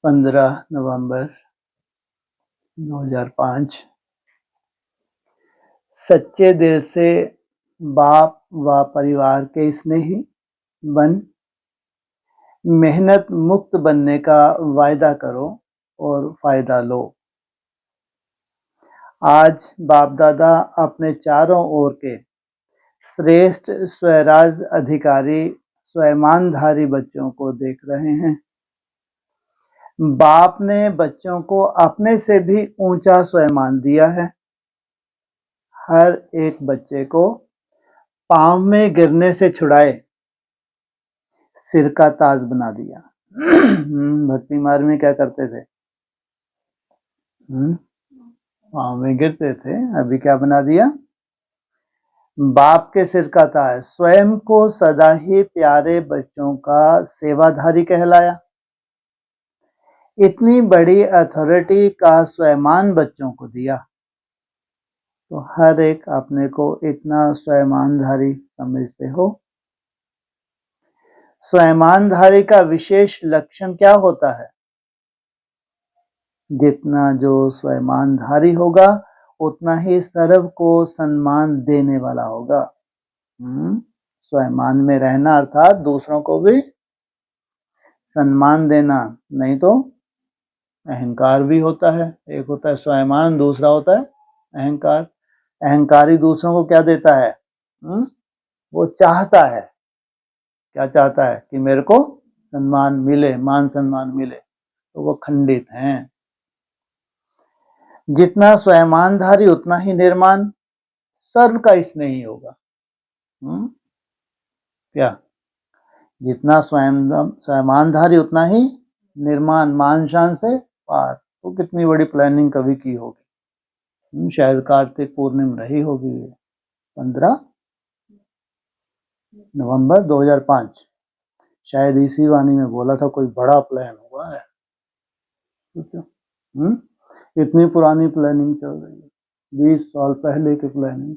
15 नवंबर 2005। सच्चे दिल से बाप व परिवार के स्नेही बन मेहनत मुक्त बनने का वायदा करो और फायदा लो। आज बाप दादा अपने चारों ओर के श्रेष्ठ स्वराज अधिकारी स्वयंमानधारी बच्चों को देख रहे हैं। बाप ने बच्चों को अपने से भी ऊंचा स्वयंमान दिया है। हर एक बच्चे को पांव में गिरने से छुड़ाए सिर का ताज बना दिया। भक्ति मार्ग में क्या करते थे? पांव में गिरते थे, अभी क्या बना दिया? बाप के सिर का ताज। स्वयं को सदा ही प्यारे बच्चों का सेवाधारी कहलाया। इतनी बड़ी अथॉरिटी का स्वयंमान बच्चों को दिया, तो हर एक अपने को इतना स्वयंमानधारी समझते हो। स्वयंमानधारी का विशेष लक्षण क्या होता है? जितना जो स्वयंमानधारी होगा उतना ही सर्व को सम्मान देने वाला होगा। स्वयंमान में रहना अर्थात दूसरों को भी सम्मान देना, नहीं तो अहंकार भी होता है। एक होता है स्वयंमान, दूसरा होता है अहंकार। अहंकारी दूसरों को क्या देता है? वो चाहता है, क्या चाहता है? कि मेरे को सम्मान मिले, मान सम्मान मिले, तो वो खंडित हैं। जितना स्वयंमानधारी उतना ही निर्माण, सर्व का स्नेही होगा। क्या? जितना स्वयंमानधारी उतना ही निर्माण, मान शान से पार। तो कितनी बड़ी प्लानिंग कभी की होगी। शायद कार्तिक पूर्णिमा रही होगी 15 नवंबर 2005। शायद इसी वाणी में बोला था कोई बड़ा प्लान हुआ है। इतनी पुरानी प्लानिंग चल रही है, 20 साल पहले की प्लानिंग।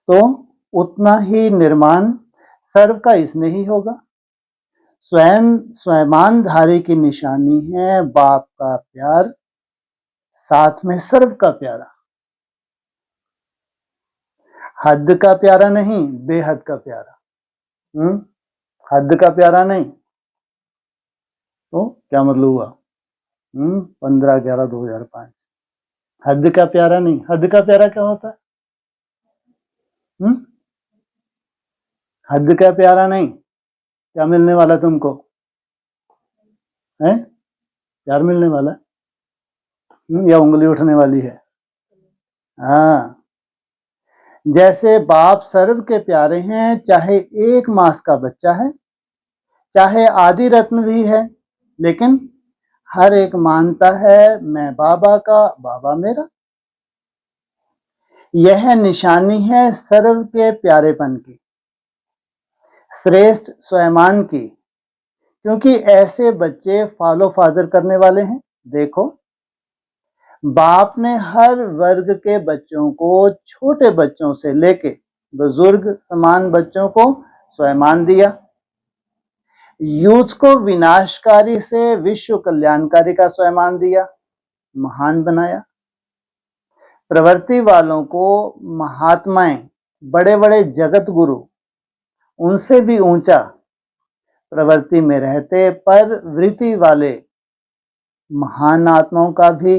तो उतना ही निर्माण सर्व का स्नेही होगा। स्वयंमानधारी की निशानी है बाप का प्यार, साथ में सर्व का प्यारा। हद का प्यारा नहीं, बेहद का प्यारा। हद का प्यारा नहीं, तो क्या मतलब हुआ? 15/11/2005। हद का प्यारा नहीं। हद का प्यारा क्या होता है? हद का प्यारा नहीं, क्या मिलने वाला तुमको? है प्यार मिलने वाला? या उंगली उठने वाली है? हाँ, जैसे बाप सर्व के प्यारे हैं, चाहे 1 मास का बच्चा है, चाहे आदि रत्न भी है, लेकिन हर एक मानता है मैं बाबा का, बाबा मेरा। यह निशानी है सर्व के प्यारेपन की, श्रेष्ठ स्वयंमान की, क्योंकि ऐसे बच्चे फॉलो फादर करने वाले हैं। देखो, बाप ने हर वर्ग के बच्चों को, छोटे बच्चों से लेके बुजुर्ग समान बच्चों को स्वयंमान दिया। यूथ को विनाशकारी से विश्व कल्याणकारी का स्वयंमान दिया, महान बनाया। प्रवृत्ति वालों को महात्माएं, बड़े बड़े जगत गुरु, उनसे भी ऊंचा प्रवृत्ति में रहते पर वृत्ति वाले महान आत्माओं का भी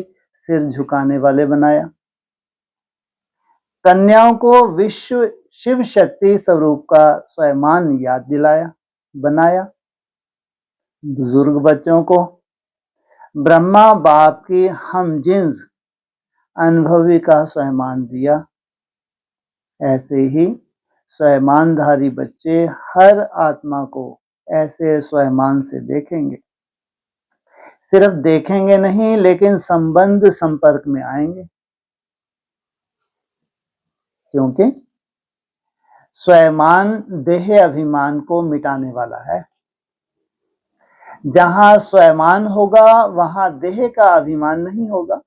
सिर झुकाने वाले बनाया। कन्याओं को विश्व शिव शक्ति स्वरूप का स्वयंमान याद दिलाया, बनाया। बुजुर्ग बच्चों को ब्रह्मा बाप की हम जिन्स अनुभवी का स्वयंमान दिया। ऐसे ही स्वयंमानधारी बच्चे हर आत्मा को ऐसे स्वयंमान से देखेंगे। सिर्फ देखेंगे नहीं, लेकिन संबंध संपर्क में आएंगे, क्योंकि स्वयंमान देह अभिमान को मिटाने वाला है। जहां स्वयंमान होगा वहां देह का अभिमान नहीं होगा।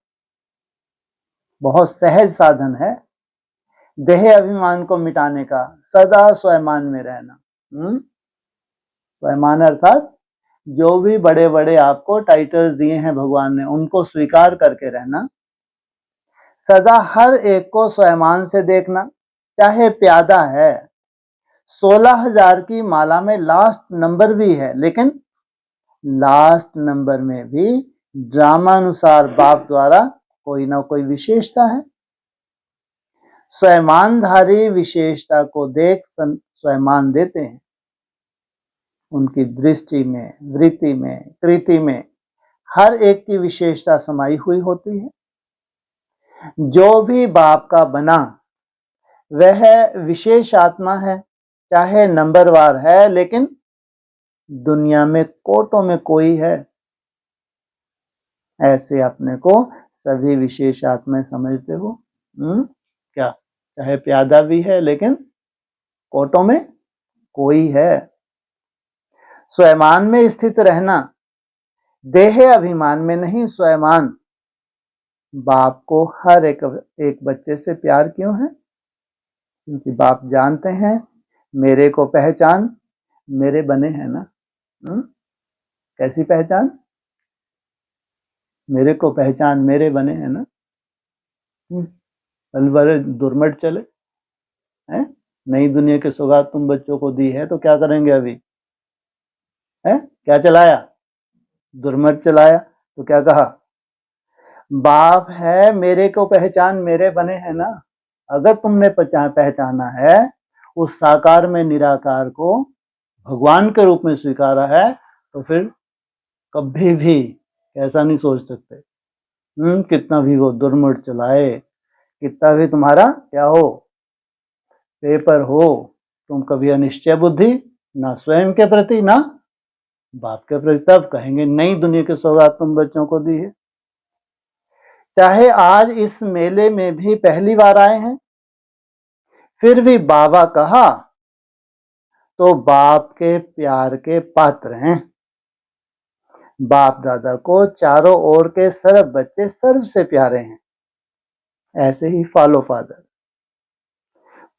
बहुत सहज साधन है देह अभिमान को मिटाने का, सदा स्वयंमान में रहना। स्वयमान अर्थात जो भी बड़े बड़े आपको टाइटल्स दिए हैं भगवान ने, उनको स्वीकार करके रहना। सदा हर एक को स्वयमान से देखना, चाहे प्यादा है, 16,000 की माला में लास्ट नंबर भी है, लेकिन लास्ट नंबर में भी ड्रामानुसार बाप द्वारा कोई ना कोई विशेषता है। स्वयमानधारी विशेषता को देख स्वयमान देते हैं। उनकी दृष्टि में, वृत्ति में, कृति में हर एक की विशेषता समाई हुई होती है। जो भी बाप का बना वह विशेष आत्मा है, चाहे नंबरवार है, लेकिन दुनिया में कोटों में कोई है। ऐसे अपने को सभी विशेष आत्माएं समझते हो। क्या, चाहे प्यादा भी है लेकिन कोटों में कोई है। स्वयमान में स्थित रहना, देह अभिमान में नहीं, स्वयमान। बाप को हर एक बच्चे से प्यार क्यों है? क्योंकि बाप जानते हैं मेरे को पहचान मेरे बने हैं ना। कैसी पहचान? मेरे को पहचान मेरे बने हैं ना। अलवर दुर्मट चले हैं। नई दुनिया की सौगात तुम बच्चों को दी है, तो क्या करेंगे अभी? है क्या चलाया? दुर्मट चलाया। तो क्या कहा? बाप है मेरे को पहचान मेरे बने हैं ना। अगर तुमने पहचाना है, उस साकार में निराकार को भगवान के रूप में स्वीकारा है, तो फिर कभी भी ऐसा नहीं सोच सकते कितना भी वो दुर्मट चलाए, कितना भी तुम्हारा क्या हो, पेपर हो, तुम कभी अनिश्चय बुद्धि ना स्वयं के प्रति ना बाप के प्रति, तब कहेंगे नई दुनिया की सौगात तुम बच्चों को दी है। चाहे आज इस मेले में भी पहली बार आए हैं, फिर भी बाबा कहा तो बाप के प्यार के पात्र हैं। बाप दादा को चारों ओर के सर्व बच्चे सर्व से प्यारे हैं। ऐसे ही फॉलो फादर,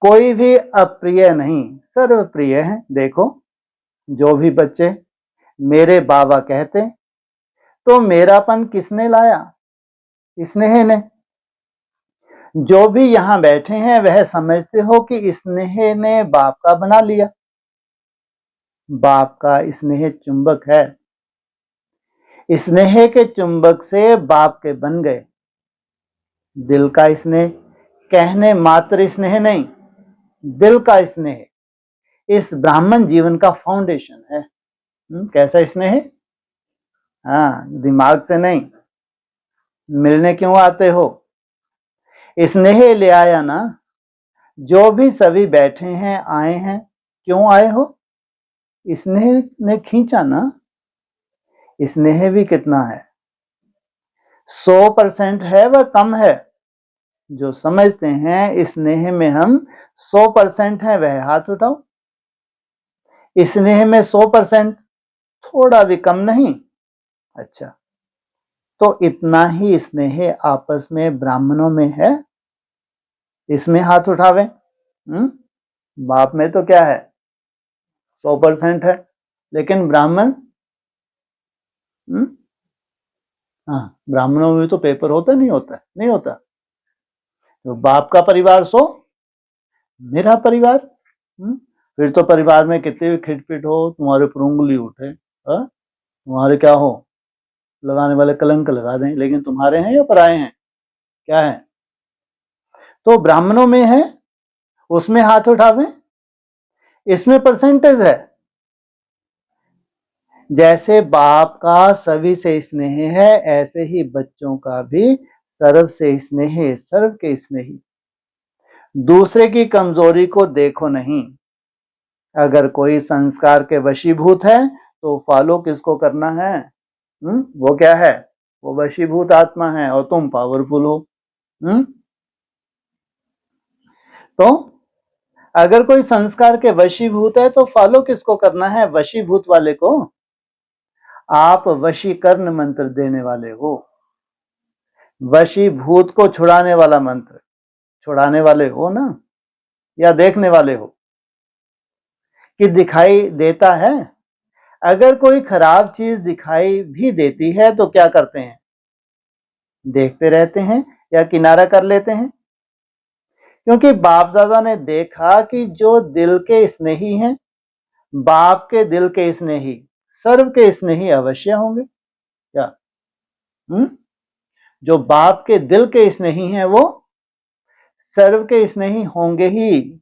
कोई भी अप्रिय नहीं, सर्व प्रिय है। देखो, जो भी बच्चे मेरे बाबा कहते, तो मेरापन किसने लाया? स्नेह ने। जो भी यहां बैठे हैं वह समझते हो कि स्नेह ने बाप का बना लिया। बाप का स्नेह चुंबक है, स्नेह के चुंबक से बाप के बन गए। दिल का स्नेह, कहने मात्र स्नेह नहीं, दिल का स्नेह इस ब्राह्मण जीवन का फाउंडेशन है। कैसा स्नेह? हाँ, दिमाग से नहीं। मिलने क्यों आते हो? स्नेह ले आया ना। जो भी सभी बैठे हैं, आए हैं, क्यों आए हो? स्नेह ने खींचा ना। स्नेह भी कितना है? 100% है वह कम है? जो समझते हैं स्नेह में हम 100% है, वह हाथ उठाओ। स्नेह में 100% थोड़ा भी कम नहीं? अच्छा, तो इतना ही स्नेह आपस में ब्राह्मणों में है, इसमें हाथ उठावे। बाप में तो क्या है? 100% है, लेकिन ब्राह्मण, हाँ, ब्राह्मणों में तो पेपर होता नहीं होता? नहीं होता। तो बाप का परिवार 100, मेरा परिवार। फिर तो परिवार में कितने भी खिटपिट हो, तुम्हारे ऊपर उंगली उठे, तुम्हारे क्या हो, लगाने वाले कलंक लगा दें, लेकिन तुम्हारे हैं या पराए हैं? क्या है? तो ब्राह्मणों में है, उसमें हाथ उठावे। इसमें परसेंटेज है। जैसे बाप का सभी से स्नेह है, ऐसे ही बच्चों का भी सर्व से स्नेह, सर्व के स्नेही। दूसरे की कमजोरी को देखो नहीं। अगर कोई संस्कार के वशीभूत है, तो फॉलो किसको करना है? वो क्या है? वो वशीभूत आत्मा है, और तुम पावरफुल हो। तो अगर कोई संस्कार के वशीभूत है, तो फॉलो किसको करना है? वशीभूत वाले को। आप वशीकरण मंत्र देने वाले हो, वशीभूत को छुड़ाने वाला मंत्र छुड़ाने वाले हो ना, या देखने वाले हो? कि दिखाई देता है? अगर कोई खराब चीज दिखाई भी देती है तो क्या करते हैं? देखते रहते हैं या किनारा कर लेते हैं? क्योंकि बाप दादा ने देखा कि जो दिल के स्नेही हैं, बाप के दिल के स्नेही सर्व के स्नेही अवश्य होंगे। क्या? जो बाप के दिल के स्नेही हैं वो सर्व के स्नेही होंगे ही।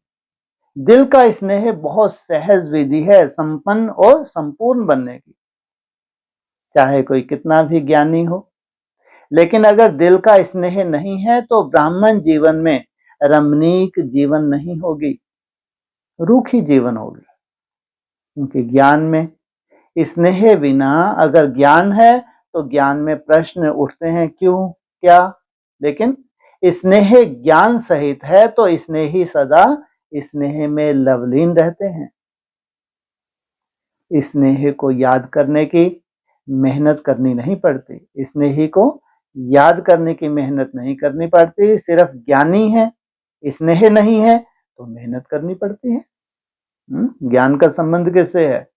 दिल का स्नेह बहुत सहज विधि है संपन्न और संपूर्ण बनने की, चाहे कोई कितना भी ज्ञानी हो। लेकिन अगर दिल का स्नेह नहीं है तो ब्राह्मण जीवन में रमणीक जीवन नहीं होगी, रूखी जीवन होगी। क्योंकि ज्ञान में स्नेह बिना अगर ज्ञान है तो ज्ञान में प्रश्न उठते हैं, क्यों, क्या। लेकिन स्नेह ज्ञान सहित है तो स्नेही सदा स्नेह में लवलीन रहते हैं। स्नेह को याद करने की मेहनत करनी नहीं पड़ती, स्नेही को याद करने की मेहनत नहीं करनी पड़ती। सिर्फ ज्ञानी है, स्नेह नहीं है तो मेहनत करनी पड़ती है। ज्ञान का संबंध किससे है?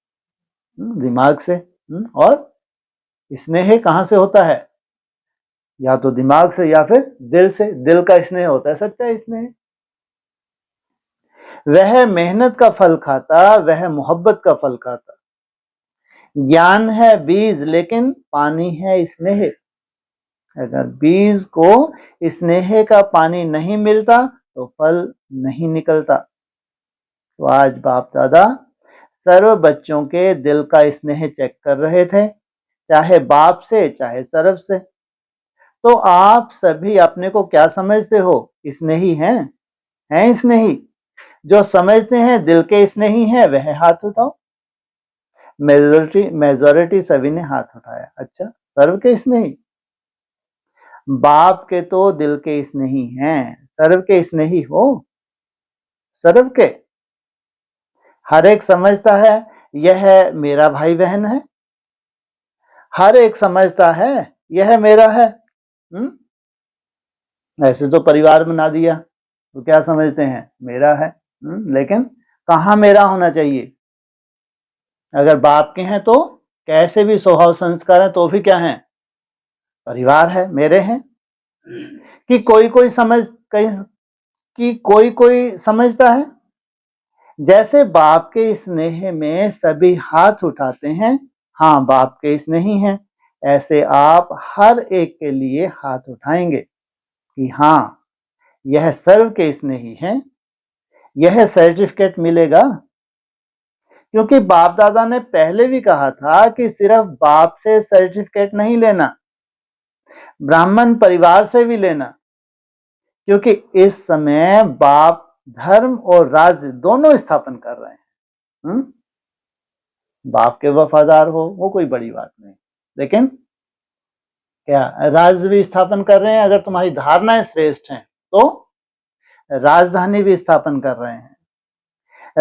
दिमाग से। और स्नेह कहां से होता है? या तो दिमाग से या फिर दिल से। दिल का स्नेह होता है सच्चा स्नेह। वह मेहनत का फल खाता, वह मोहब्बत का फल खाता। ज्ञान है बीज लेकिन पानी है स्नेह। अगर बीज को स्नेह का पानी नहीं मिलता तो फल नहीं निकलता। तो आज बाप दादा सर्व बच्चों के दिल का स्नेह चेक कर रहे थे, चाहे बाप से चाहे सर्व से। तो आप सभी अपने को क्या समझते हो? स्नेही हैं स्नेही? जो समझते हैं दिल के स्नेही हैं वह हाथ उठाओ। मेजोरिटी सभी ने हाथ उठाया। अच्छा, सर्व के स्नेही? बाप के तो दिल के स्नेही हैं, सर्व के स्नेही हो? सर्व के हर एक समझता है यह मेरा भाई बहन है, हर एक समझता है यह मेरा है। ऐसे तो परिवार बना दिया तो क्या समझते हैं? मेरा है। लेकिन कहां मेरा होना चाहिए? अगर बाप के हैं तो कैसे भी स्वभाव संस्कार है तो भी क्या है? परिवार है, मेरे हैं। कि कोई कोई समझता है जैसे बाप के स्नेह में सभी हाथ उठाते हैं, हाँ बाप के स्नेही हैं, ऐसे आप हर एक के लिए हाथ उठाएंगे कि हाँ यह सर्व के स्नेही हैं। यह सर्टिफिकेट मिलेगा क्योंकि बाप दादा ने पहले भी कहा था कि सिर्फ बाप से सर्टिफिकेट नहीं लेना, ब्राह्मण परिवार से भी लेना। क्योंकि इस समय बाप धर्म और राज्य दोनों स्थापन कर रहे हैं। बाप के वफादार हो वो कोई बड़ी बात नहीं, लेकिन क्या राज्य भी स्थापन कर रहे हैं? अगर तुम्हारी धारणाएं श्रेष्ठ हैं तो राजधानी भी स्थापन कर रहे हैं।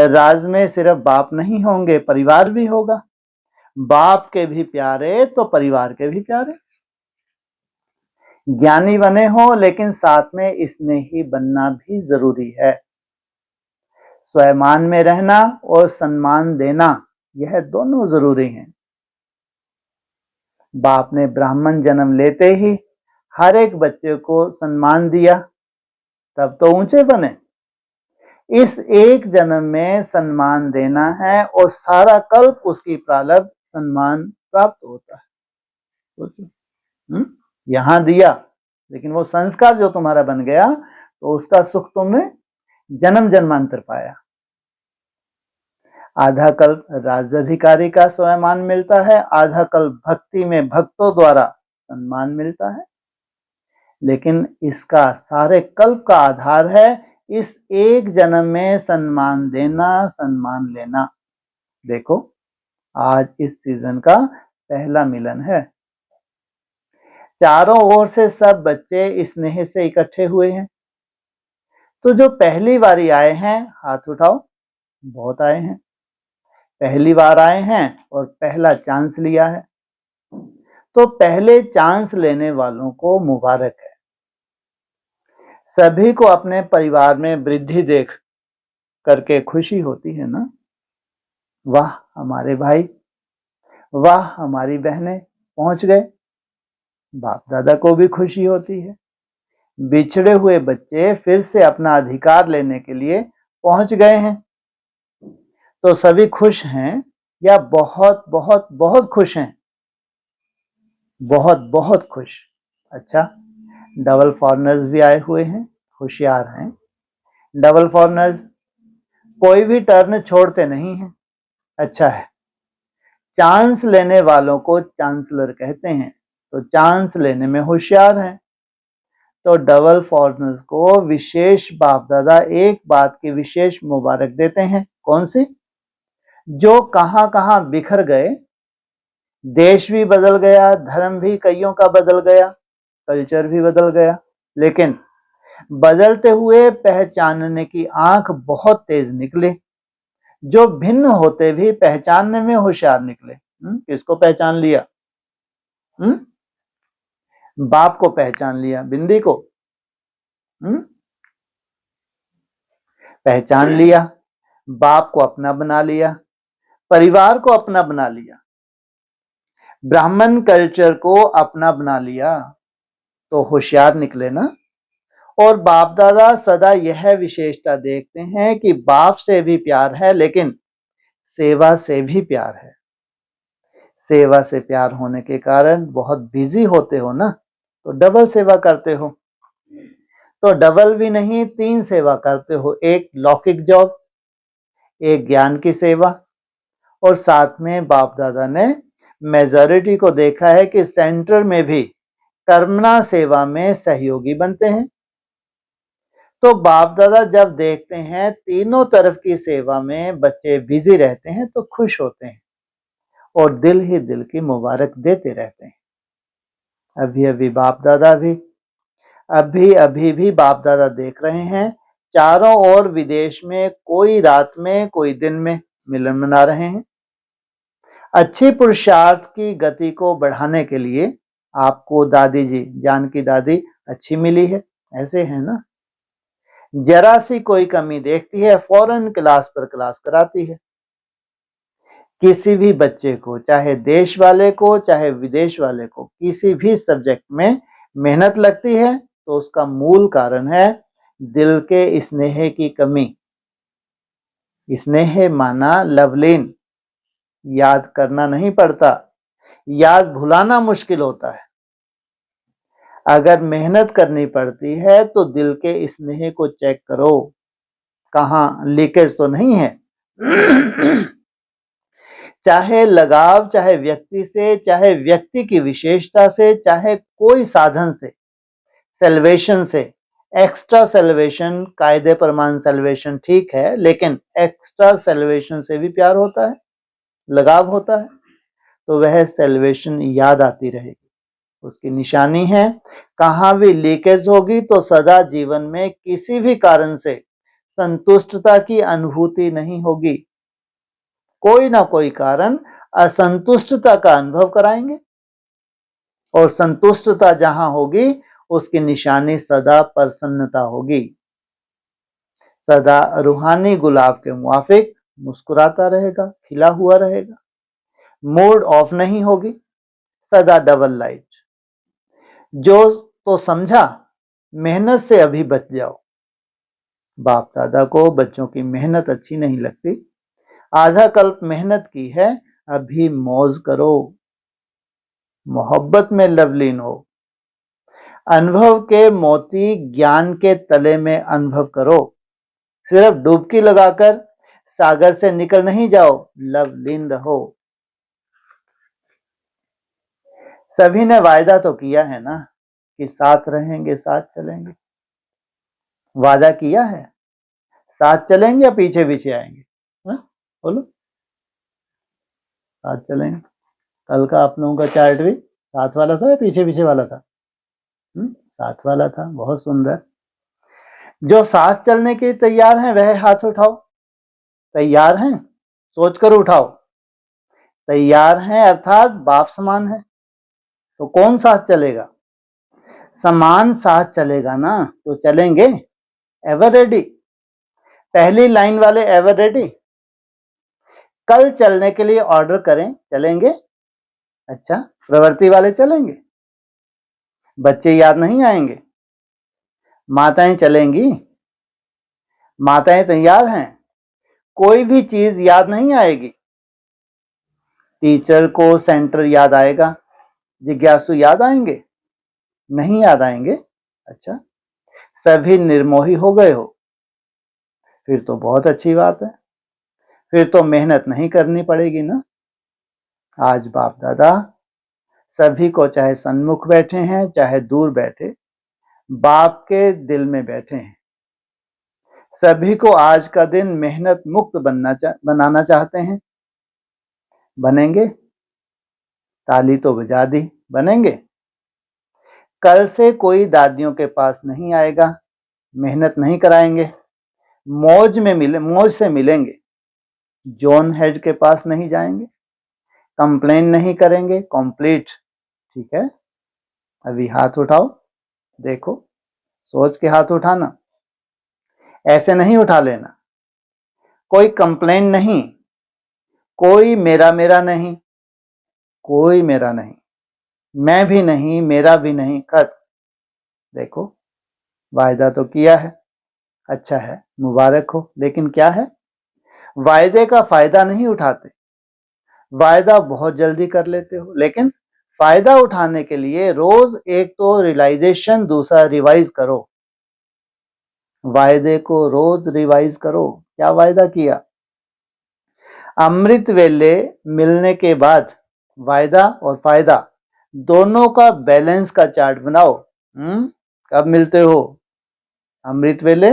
राज्य में सिर्फ बाप नहीं होंगे, परिवार भी होगा। बाप के भी प्यारे तो परिवार के भी प्यारे। ज्ञानी बने हो लेकिन साथ में स्नेही बनना भी जरूरी है। स्वयं में रहना और सम्मान देना यह दोनों जरूरी हैं। बाप ने ब्राह्मण जन्म लेते ही हर एक बच्चे को सम्मान दिया, तब तो ऊंचे बने। इस एक जन्म में सम्मान देना है और सारा कल्प उसकी प्रारब्ध सम्मान प्राप्त होता है। यहां दिया लेकिन वो संस्कार जो तुम्हारा बन गया तो उसका सुख तुमने जन्म जन्मांतर पाया। आधा कल्प राज्याधिकारी का सम्मान मिलता है, आधा कल्प भक्ति में भक्तों द्वारा सम्मान मिलता है। लेकिन इसका सारे कल्प का आधार है इस एक जन्म में सम्मान देना, सम्मान लेना। देखो आज इस सीजन का पहला मिलन है। चारों ओर से सब बच्चे स्नेह से इकट्ठे हुए हैं। तो जो पहली बारी आए हैं हाथ उठाओ। बहुत आए हैं, पहली बार आए हैं और पहला चांस लिया है। तो पहले चांस लेने वालों को मुबारक है। सभी को अपने परिवार में वृद्धि देख करके खुशी होती है ना। वाह हमारे भाई वाह हमारी बहनें पहुंच गए। बाप दादा को भी खुशी होती है। बिछड़े हुए बच्चे फिर से अपना अधिकार लेने के लिए पहुंच गए हैं। तो सभी खुश हैं या बहुत बहुत बहुत खुश हैं? बहुत बहुत खुश। अच्छा, डबल फॉरनर्स भी आए हुए हैं, होशियार हैं। डबल फॉरनर्स कोई भी टर्न छोड़ते नहीं हैं। अच्छा है। चांस लेने वालों को चांसलर कहते हैं, तो चांस लेने में होशियार हैं। तो डबल फॉरनर्स को विशेष बाप दादा एक बात की विशेष मुबारक देते हैं। कौन सी? जो कहां कहां बिखर गए, देश भी बदल गया, धर्म भी कईयों का बदल गया, कल्चर भी बदल गया, लेकिन बदलते हुए पहचानने की आंख बहुत तेज निकले। जो भिन्न होते भी पहचानने में होशियार निकले। किसको पहचान लिया? बाप को पहचान लिया, बिंदी को पहचान लिया, बाप को अपना बना लिया, परिवार को अपना बना लिया, ब्राह्मण कल्चर को अपना बना लिया, तो होशियार निकले ना। और बाप दादा सदा यह विशेषता देखते हैं कि बाप से भी प्यार है, लेकिन सेवा से भी प्यार है। सेवा से प्यार होने के कारण बहुत बिजी होते हो ना, तो डबल सेवा करते हो। तो डबल भी नहीं, 3 सेवा करते हो। एक लौकिक जॉब, एक ज्ञान की सेवा, और साथ में बाप दादा ने मेजॉरिटी को देखा है कि सेंटर में भी कर्मणा सेवा में सहयोगी बनते हैं। तो बाप दादा जब देखते हैं तीनों तरफ की सेवा में बच्चे बिजी रहते हैं तो खुश होते हैं और दिल ही दिल की मुबारक देते रहते हैं। अभी भी बाप दादा देख रहे हैं, चारों ओर विदेश में कोई रात में कोई दिन में मिलन मना रहे हैं। अच्छी पुरुषार्थ की गति को बढ़ाने के लिए आपको दादी जी, जान की दादी अच्छी मिली है, ऐसे है ना। जरा सी कोई कमी देखती है, फौरन क्लास पर क्लास कराती है। किसी भी बच्चे को, चाहे देश वाले को चाहे विदेश वाले को, किसी भी सब्जेक्ट में मेहनत लगती है तो उसका मूल कारण है दिल के स्नेह की कमी। स्नेह माना लवलीन, याद करना नहीं पड़ता, याद भुलाना मुश्किल होता है। अगर मेहनत करनी पड़ती है तो दिल के स्नेह को चेक करो, कहां लीकेज तो नहीं है। चाहे लगाव, चाहे व्यक्ति से, चाहे व्यक्ति की विशेषता से, चाहे कोई साधन से, सेल्वेशन से। एक्स्ट्रा सेल्वेशन, कायदे प्रमाण सेल्वेशन ठीक है, लेकिन एक्स्ट्रा सेल्वेशन से भी प्यार होता है, लगाव होता है, तो वह सेल्वेशन याद आती रहेगी। उसकी निशानी है। कहां भी लीकेज होगी तो सदा जीवन में किसी भी कारण से संतुष्टता की अनुभूति नहीं होगी। कोई ना कोई कारण असंतुष्टता का अनुभव कराएंगे, और संतुष्टता जहां होगी उसकी निशानी सदा प्रसन्नता होगी। सदा रूहानी गुलाब के मुआफिक मुस्कुराता रहेगा, खिला हुआ रहेगा, मूड ऑफ नहीं होगी, सदा डबल लाइट। जो तो समझा, मेहनत से अभी बच जाओ। बाप दादा को बच्चों की मेहनत अच्छी नहीं लगती। आधा कल्प मेहनत की है, अभी मौज करो, मोहब्बत में लवलीन हो। अनुभव के मोती ज्ञान के तले में अनुभव करो। सिर्फ डुबकी लगाकर सागर से निकल नहीं जाओ, लवलीन रहो। सभी ने वायदा तो किया है ना कि साथ रहेंगे, साथ चलेंगे। वादा किया है, साथ चलेंगे या पीछे पीछे आएंगे? बोलो, साथ चलेंगे। कल का आप लोगों का चार्ट भी साथ वाला था या पीछे पीछे वाला था? साथ वाला था, बहुत सुंदर। जो साथ चलने के तैयार हैं वह हाथ उठाओ। तैयार हैं? सोचकर उठाओ। तैयार हैं अर्थात बाप समान है, तो कौन साथ चलेगा? समान साथ चलेगा ना, तो चलेंगे। Ever ready? पहली लाइन वाले एवर रेडी? कल चलने के लिए ऑर्डर करें, चलेंगे? अच्छा, प्रवृत्ति वाले चलेंगे, बच्चे याद नहीं आएंगे, माताएं चलेंगी, माताएं तैयार हैं, कोई भी चीज याद नहीं आएगी। टीचर को सेंटर याद आएगा, जिज्ञासु याद आएंगे, नहीं याद आएंगे। अच्छा, सभी निर्मोही हो गए हो, फिर तो बहुत अच्छी बात है, फिर तो मेहनत नहीं करनी पड़ेगी ना। आज बाप दादा सभी को, चाहे सन्मुख बैठे हैं चाहे दूर बैठे, बाप के दिल में बैठे हैं, सभी को आज का दिन मेहनत मुक्त बनाना चाहते हैं। बनेंगे? ताली तो बजा दी, बनेंगे? कल से कोई दादियों के पास नहीं आएगा, मेहनत नहीं कराएंगे, मौज से मिलेंगे, जोन हेड के पास नहीं जाएंगे, कंप्लेन नहीं करेंगे, कंप्लीट। ठीक है, अभी हाथ उठाओ, देखो, सोच के हाथ उठाना, ऐसे नहीं उठा लेना। कोई कंप्लेन नहीं, कोई मेरा मेरा नहीं, कोई मेरा नहीं, मैं भी नहीं, मेरा भी नहीं, खत। देखो, वायदा तो किया है, अच्छा है, मुबारक हो, लेकिन क्या है, वायदे का फायदा नहीं उठाते। वायदा बहुत जल्दी कर लेते हो, लेकिन फायदा उठाने के लिए रोज एक तो रियलाइजेशन, दूसरा रिवाइज करो। वायदे को रोज रिवाइज करो। क्या वायदा किया? अमृत वेले मिलने के बाद वायदा और फायदा दोनों का बैलेंस का चार्ट बनाओ। कब मिलते हो? अमृत वेले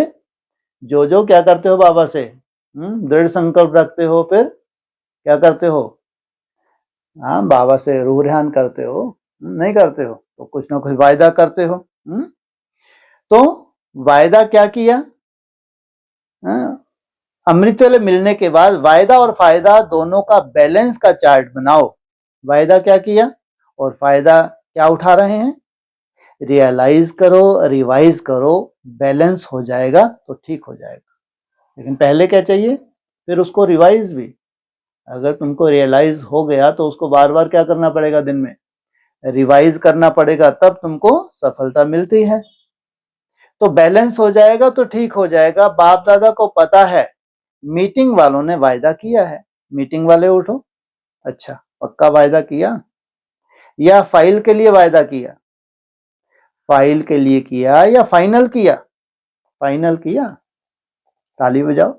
जो क्या करते हो बाबा से? दृढ़ संकल्प रखते हो, फिर क्या करते हो? हाँ, बाबा से रूह रेहान करते हो, नहीं करते हो तो कुछ ना कुछ वायदा करते हो। तो वायदा क्या किया? अमृत वेले मिलने के बाद वायदा और फायदा दोनों का बैलेंस का चार्ट बनाओ। वायदा क्या किया और फायदा क्या उठा रहे हैं? रियलाइज करो, रिवाइज करो, बैलेंस हो जाएगा तो ठीक हो जाएगा। लेकिन पहले क्या चाहिए? फिर उसको रिवाइज भी। अगर तुमको रियलाइज हो गया तो उसको बार बार क्या करना पड़ेगा? दिन में रिवाइज करना पड़ेगा, तब तुमको सफलता मिलती है। तो बैलेंस हो जाएगा तो ठीक हो जाएगा। बाप दादा को पता है मीटिंग वालों ने वायदा किया है, मीटिंग वाले उठो। अच्छा, पक्का वायदा किया या फाइल के लिए वायदा किया? फाइल के लिए किया या फाइनल किया? फाइनल किया। ताली बजाओ,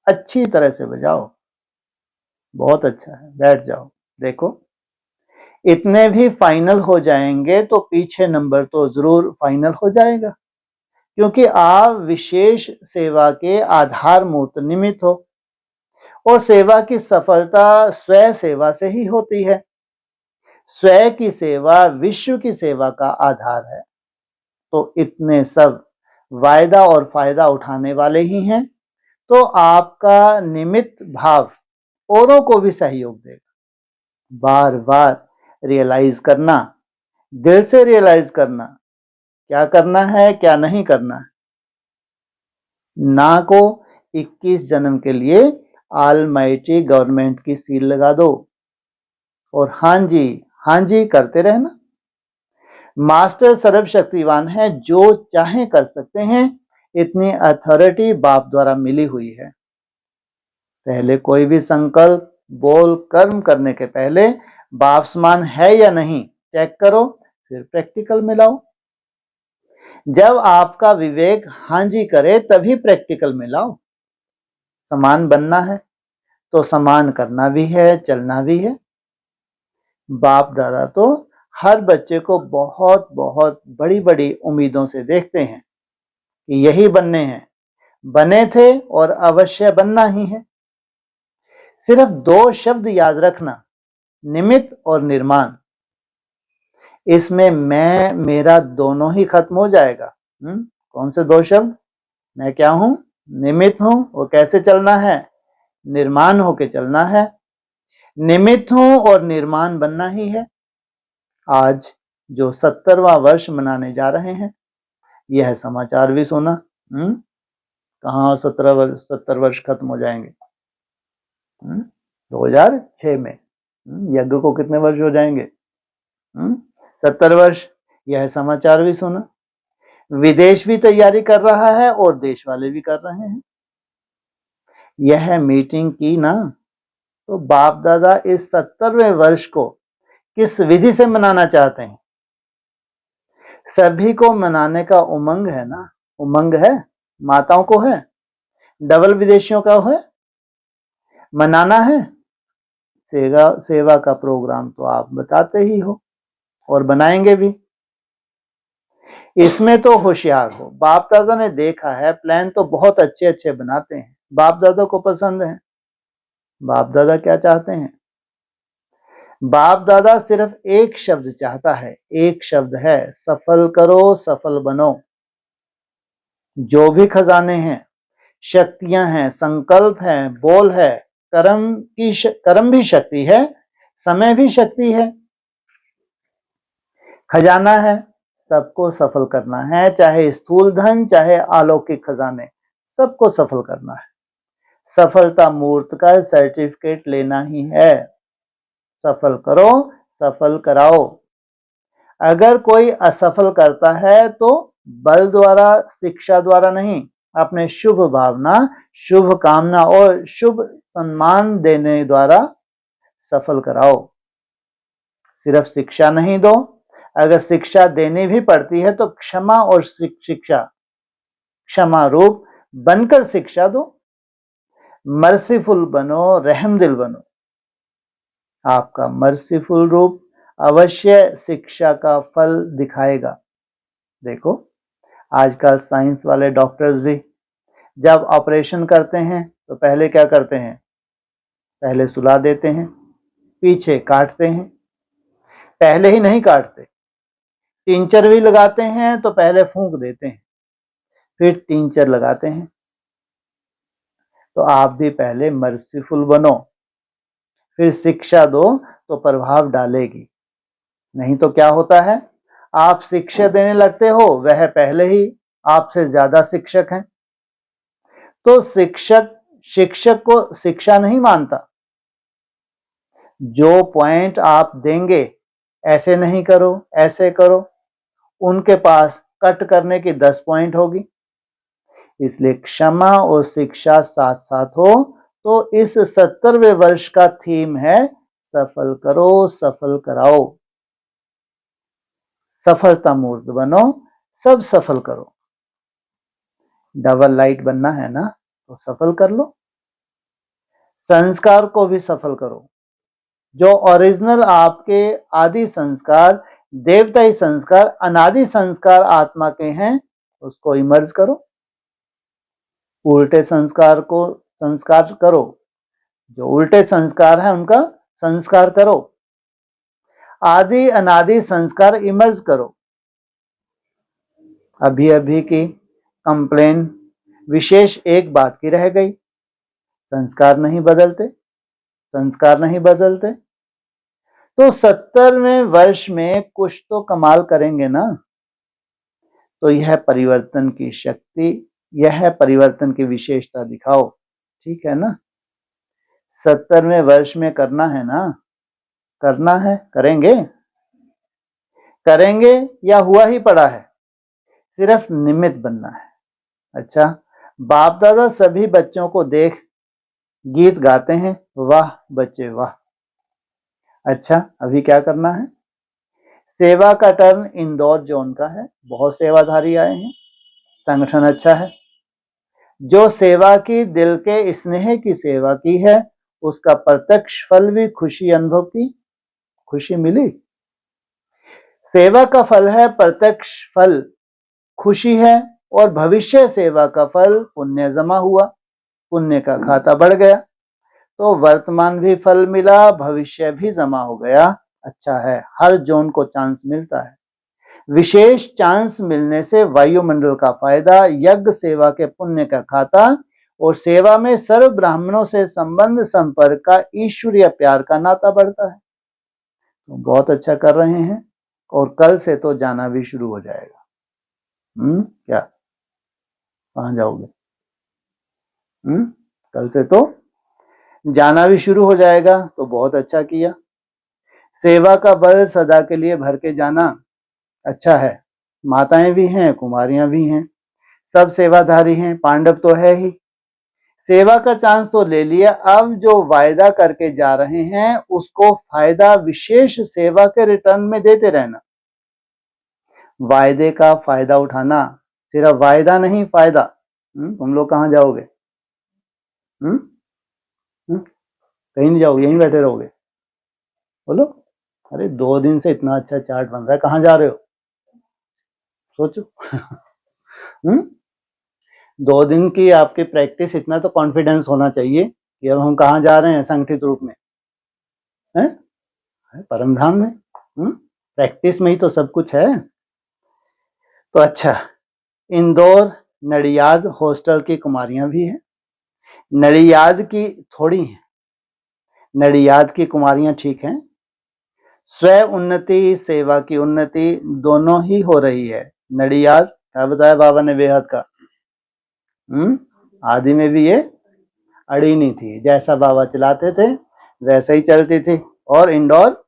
अच्छी तरह से बजाओ, बहुत अच्छा है, बैठ जाओ। देखो, इतने भी फाइनल हो जाएंगे तो पीछे नंबर तो जरूर फाइनल हो जाएगा, क्योंकि आप विशेष सेवा के आधार मूर्त निमित्त हो और सेवा की सफलता स्वयं सेवा से ही होती है। स्वयं की सेवा विश्व की सेवा का आधार है। तो इतने सब वायदा और फायदा उठाने वाले ही हैं, तो आपका निमित्त भाव औरों को भी सहयोग देगा। बार बार रियलाइज करना, दिल से रियलाइज करना, क्या करना है क्या नहीं करना है। ना को 21 जन्म के लिए ऑलमाइटी गवर्नमेंट की सील लगा दो और हाँ जी करते रहना। मास्टर सर्वशक्तिवान है, जो चाहे कर सकते हैं, इतनी अथॉरिटी बाप द्वारा मिली हुई है। पहले कोई भी संकल्प बोल कर्म करने के पहले बाप समान है या नहीं चेक करो, फिर प्रैक्टिकल में लाओ। जब आपका विवेक हाँ जी करे तभी प्रैक्टिकल में लाओ। समान बनना है तो समान करना भी है, चलना भी है। बाप दादा तो हर बच्चे को बहुत बहुत बड़ी बड़ी उम्मीदों से देखते हैं कि यही बनने हैं, बने थे और अवश्य बनना ही है। सिर्फ 2 शब्द याद रखना, निमित्त और निर्माण। इसमें मैं मेरा दोनों ही खत्म हो जाएगा। कौन से 2 शब्द? मैं क्या हूं? निमित्त हूं। और कैसे चलना है? निर्माण होके चलना है। निमित्त हूं और निर्माण बनना ही है। आज जो 70वां वर्ष मनाने जा रहे हैं, यह समाचार भी सुना। कहाँ 70 वर्ष खत्म हो जाएंगे? 2006 में यज्ञ को कितने वर्ष हो जाएंगे? 70 वर्ष। यह समाचार भी सुना, विदेश भी तैयारी कर रहा है और देश वाले भी कर रहे हैं। यह मीटिंग की ना, तो बाप दादा इस 70वें वर्ष को किस विधि से मनाना चाहते हैं? सभी को मनाने का उमंग है ना, उमंग है, माताओं को है, डबल विदेशियों का है, मनाना है। सेवा का प्रोग्राम तो आप बताते ही हो और बनाएंगे भी। इसमें तो होशियार हो। बाप दादा ने देखा है, प्लान तो बहुत अच्छे अच्छे बनाते हैं, बाप दादा को पसंद है। बाप दादा क्या चाहते हैं? बाप दादा सिर्फ एक शब्द चाहता है, एक शब्द है, सफल करो, सफल बनो। जो भी खजाने हैं, शक्तियां हैं, संकल्प है, बोल है, कर्म भी शक्ति है, समय भी शक्ति है, खजाना है, सबको सफल करना है, चाहे स्थूल धन चाहे अलौकिक खजाने, सबको सफल करना है। सफलता मूर्त का सर्टिफिकेट लेना ही है। सफल करो, सफल कराओ। अगर कोई असफल करता है तो बल द्वारा, शिक्षा द्वारा नहीं, अपने शुभ भावना, शुभ कामना और शुभ सम्मान देने द्वारा सफल कराओ। सिर्फ शिक्षा नहीं दो, अगर शिक्षा देनी भी पड़ती है तो क्षमा और शिक्षा, क्षमा रूप बनकर शिक्षा दो। मर्सीफुल बनो, रहमदिल बनो। आपका मर्सीफुल रूप अवश्य शिक्षा का फल दिखाएगा। देखो, आजकल साइंस वाले डॉक्टर्स भी जब ऑपरेशन करते हैं तो पहले क्या करते हैं? पहले सुला देते हैं, पीछे काटते हैं। पहले ही नहीं काटते, टिंचर भी लगाते हैं तो पहले फूंक देते हैं, फिर टिंचर लगाते हैं। तो आप भी पहले मर्सीफुल बनो, फिर शिक्षा दो तो प्रभाव डालेगी। नहीं तो क्या होता है, आप शिक्षा देने लगते हो, वह पहले ही आपसे ज्यादा शिक्षक हैं, तो शिक्षक को शिक्षा नहीं मानता। जो पॉइंट आप देंगे, ऐसे नहीं करो, ऐसे करो, उनके पास कट करने की 10 पॉइंट होगी। इसलिए क्षमा और शिक्षा साथ साथ हो। तो इस 70वें वर्ष का थीम है, सफल करो, सफल कराओ। सफलता मूर्त बनो, सब सफल करो। डबल लाइट बनना है ना, तो सफल कर लो। संस्कार को भी सफल करो। जो ओरिजिनल आपके आदि संस्कार, देवताई संस्कार, अनादि संस्कार आत्मा के हैं, उसको इमर्ज करो। उल्टे संस्कार को संस्कार करो, जो उल्टे संस्कार है उनका संस्कार करो। आदि अनादि संस्कार इमर्ज करो। अभी अभी की कंप्लेन विशेष एक बात की रह गई, संस्कार नहीं बदलते, संस्कार नहीं बदलते। तो 70वें वर्ष में कुछ तो कमाल करेंगे ना। तो यह परिवर्तन की शक्ति, यह परिवर्तन की विशेषता दिखाओ। ठीक है ना? 70वें वर्ष में करना है ना, करना है, करेंगे, करेंगे या हुआ ही पड़ा है, सिर्फ निमित्त बनना है। अच्छा, बाप दादा सभी बच्चों को देख गीत गाते हैं, वाह बच्चे वाह। अच्छा, अभी क्या करना है? सेवा का टर्न इंदौर जोन का है, बहुत सेवाधारी आए हैं, संगठन अच्छा है। जो सेवा की, दिल के स्नेह की सेवा की है, उसका प्रत्यक्ष फल भी खुशी अनुभव की, खुशी मिली। सेवा का फल है प्रत्यक्ष फल, खुशी है, और भविष्य सेवा का फल पुण्य जमा हुआ, पुण्य का खाता बढ़ गया, तो वर्तमान भी फल मिला, भविष्य भी जमा हो गया। अच्छा है, हर जोन को चांस मिलता है। विशेष चांस मिलने से वायुमंडल का फायदा, यज्ञ सेवा के पुण्य का खाता, और सेवा में सर्व ब्राह्मणों से संबंध संपर्क का ईश्वरीय प्यार का नाता बढ़ता है। तो बहुत अच्छा कर रहे हैं, और कल से तो जाना भी शुरू हो जाएगा। क्या, कहाँ जाओगे? कल से तो जाना भी शुरू हो जाएगा, तो बहुत अच्छा किया। सेवा का बल सदा के लिए भर के जाना अच्छा है। माताएं भी हैं, कुमारियां भी हैं, सब सेवाधारी हैं, पांडव तो है ही। सेवा का चांस तो ले लिया, अब जो वायदा करके जा रहे हैं उसको फायदा विशेष सेवा के रिटर्न में देते रहना। वायदे का फायदा उठाना, सिर्फ वायदा नहीं फायदा। तुम लोग कहाँ जाओगे? कहीं नहीं जाओगे, यहीं बैठे रहोगे? बोलो। अरे 2 दिन से इतना अच्छा चार्ट बन रहा है, कहाँ जा रहे हो? सोचो। 2 दिन की आपकी प्रैक्टिस, इतना तो कॉन्फिडेंस होना चाहिए कि अब हम कहाँ जा रहे हैं संगठित रूप में, हैं? परमधाम में। प्रैक्टिस में ही तो सब कुछ है। तो अच्छा, इंदौर नडियाद हॉस्टल की कुमारियां भी हैं। नडियाद की थोड़ी हैं, नडियाद की कुमारियां ठीक हैं। स्व उन्नति सेवा की उन्नति दोनों ही हो रही है। नडियाद क्या बताया बाबा ने बेहद का? आदि में भी ये अड़ी नहीं थी, जैसा बाबा चलाते थे वैसे ही चलती थी। और इंदौर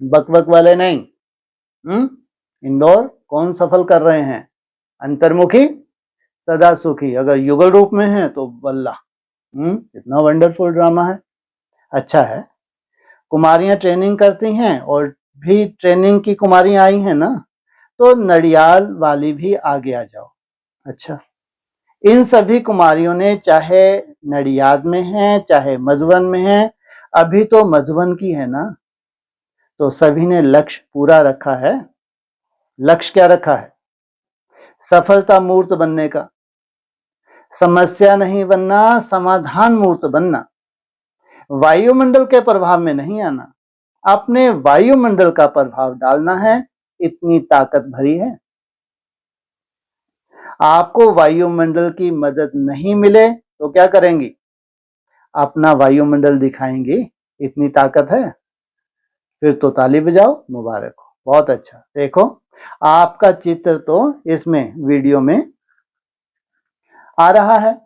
बकबक वाले नहीं। इंदौर कौन सफल कर रहे हैं? अंतर्मुखी सदा सुखी। अगर युगल रूप में है तो बल्ला। इतना वंडरफुल ड्रामा है। अच्छा है, कुमारियां ट्रेनिंग करती हैं और भी ट्रेनिंग की कुमारियां आई हैं ना, तो नडियाल वाली भी आगे आ जाओ। अच्छा, इन सभी कुमारियों ने चाहे नडियाद में है चाहे मधुबन में है, अभी तो मधुबन की है ना, तो सभी ने लक्ष्य पूरा रखा है। लक्ष्य क्या रखा है? सफलता मूर्त बनने का। समस्या नहीं बनना, समाधान मूर्त बनना। वायुमंडल के प्रभाव में नहीं आना, अपने वायुमंडल का प्रभाव डालना है। इतनी ताकत भरी है। आपको वायुमंडल की मदद नहीं मिले तो क्या करेंगी? अपना वायुमंडल दिखाएंगी। इतनी ताकत है, फिर तो ताली बजाओ, मुबारक हो, बहुत अच्छा। देखो, आपका चित्र तो इसमें वीडियो में आ रहा है,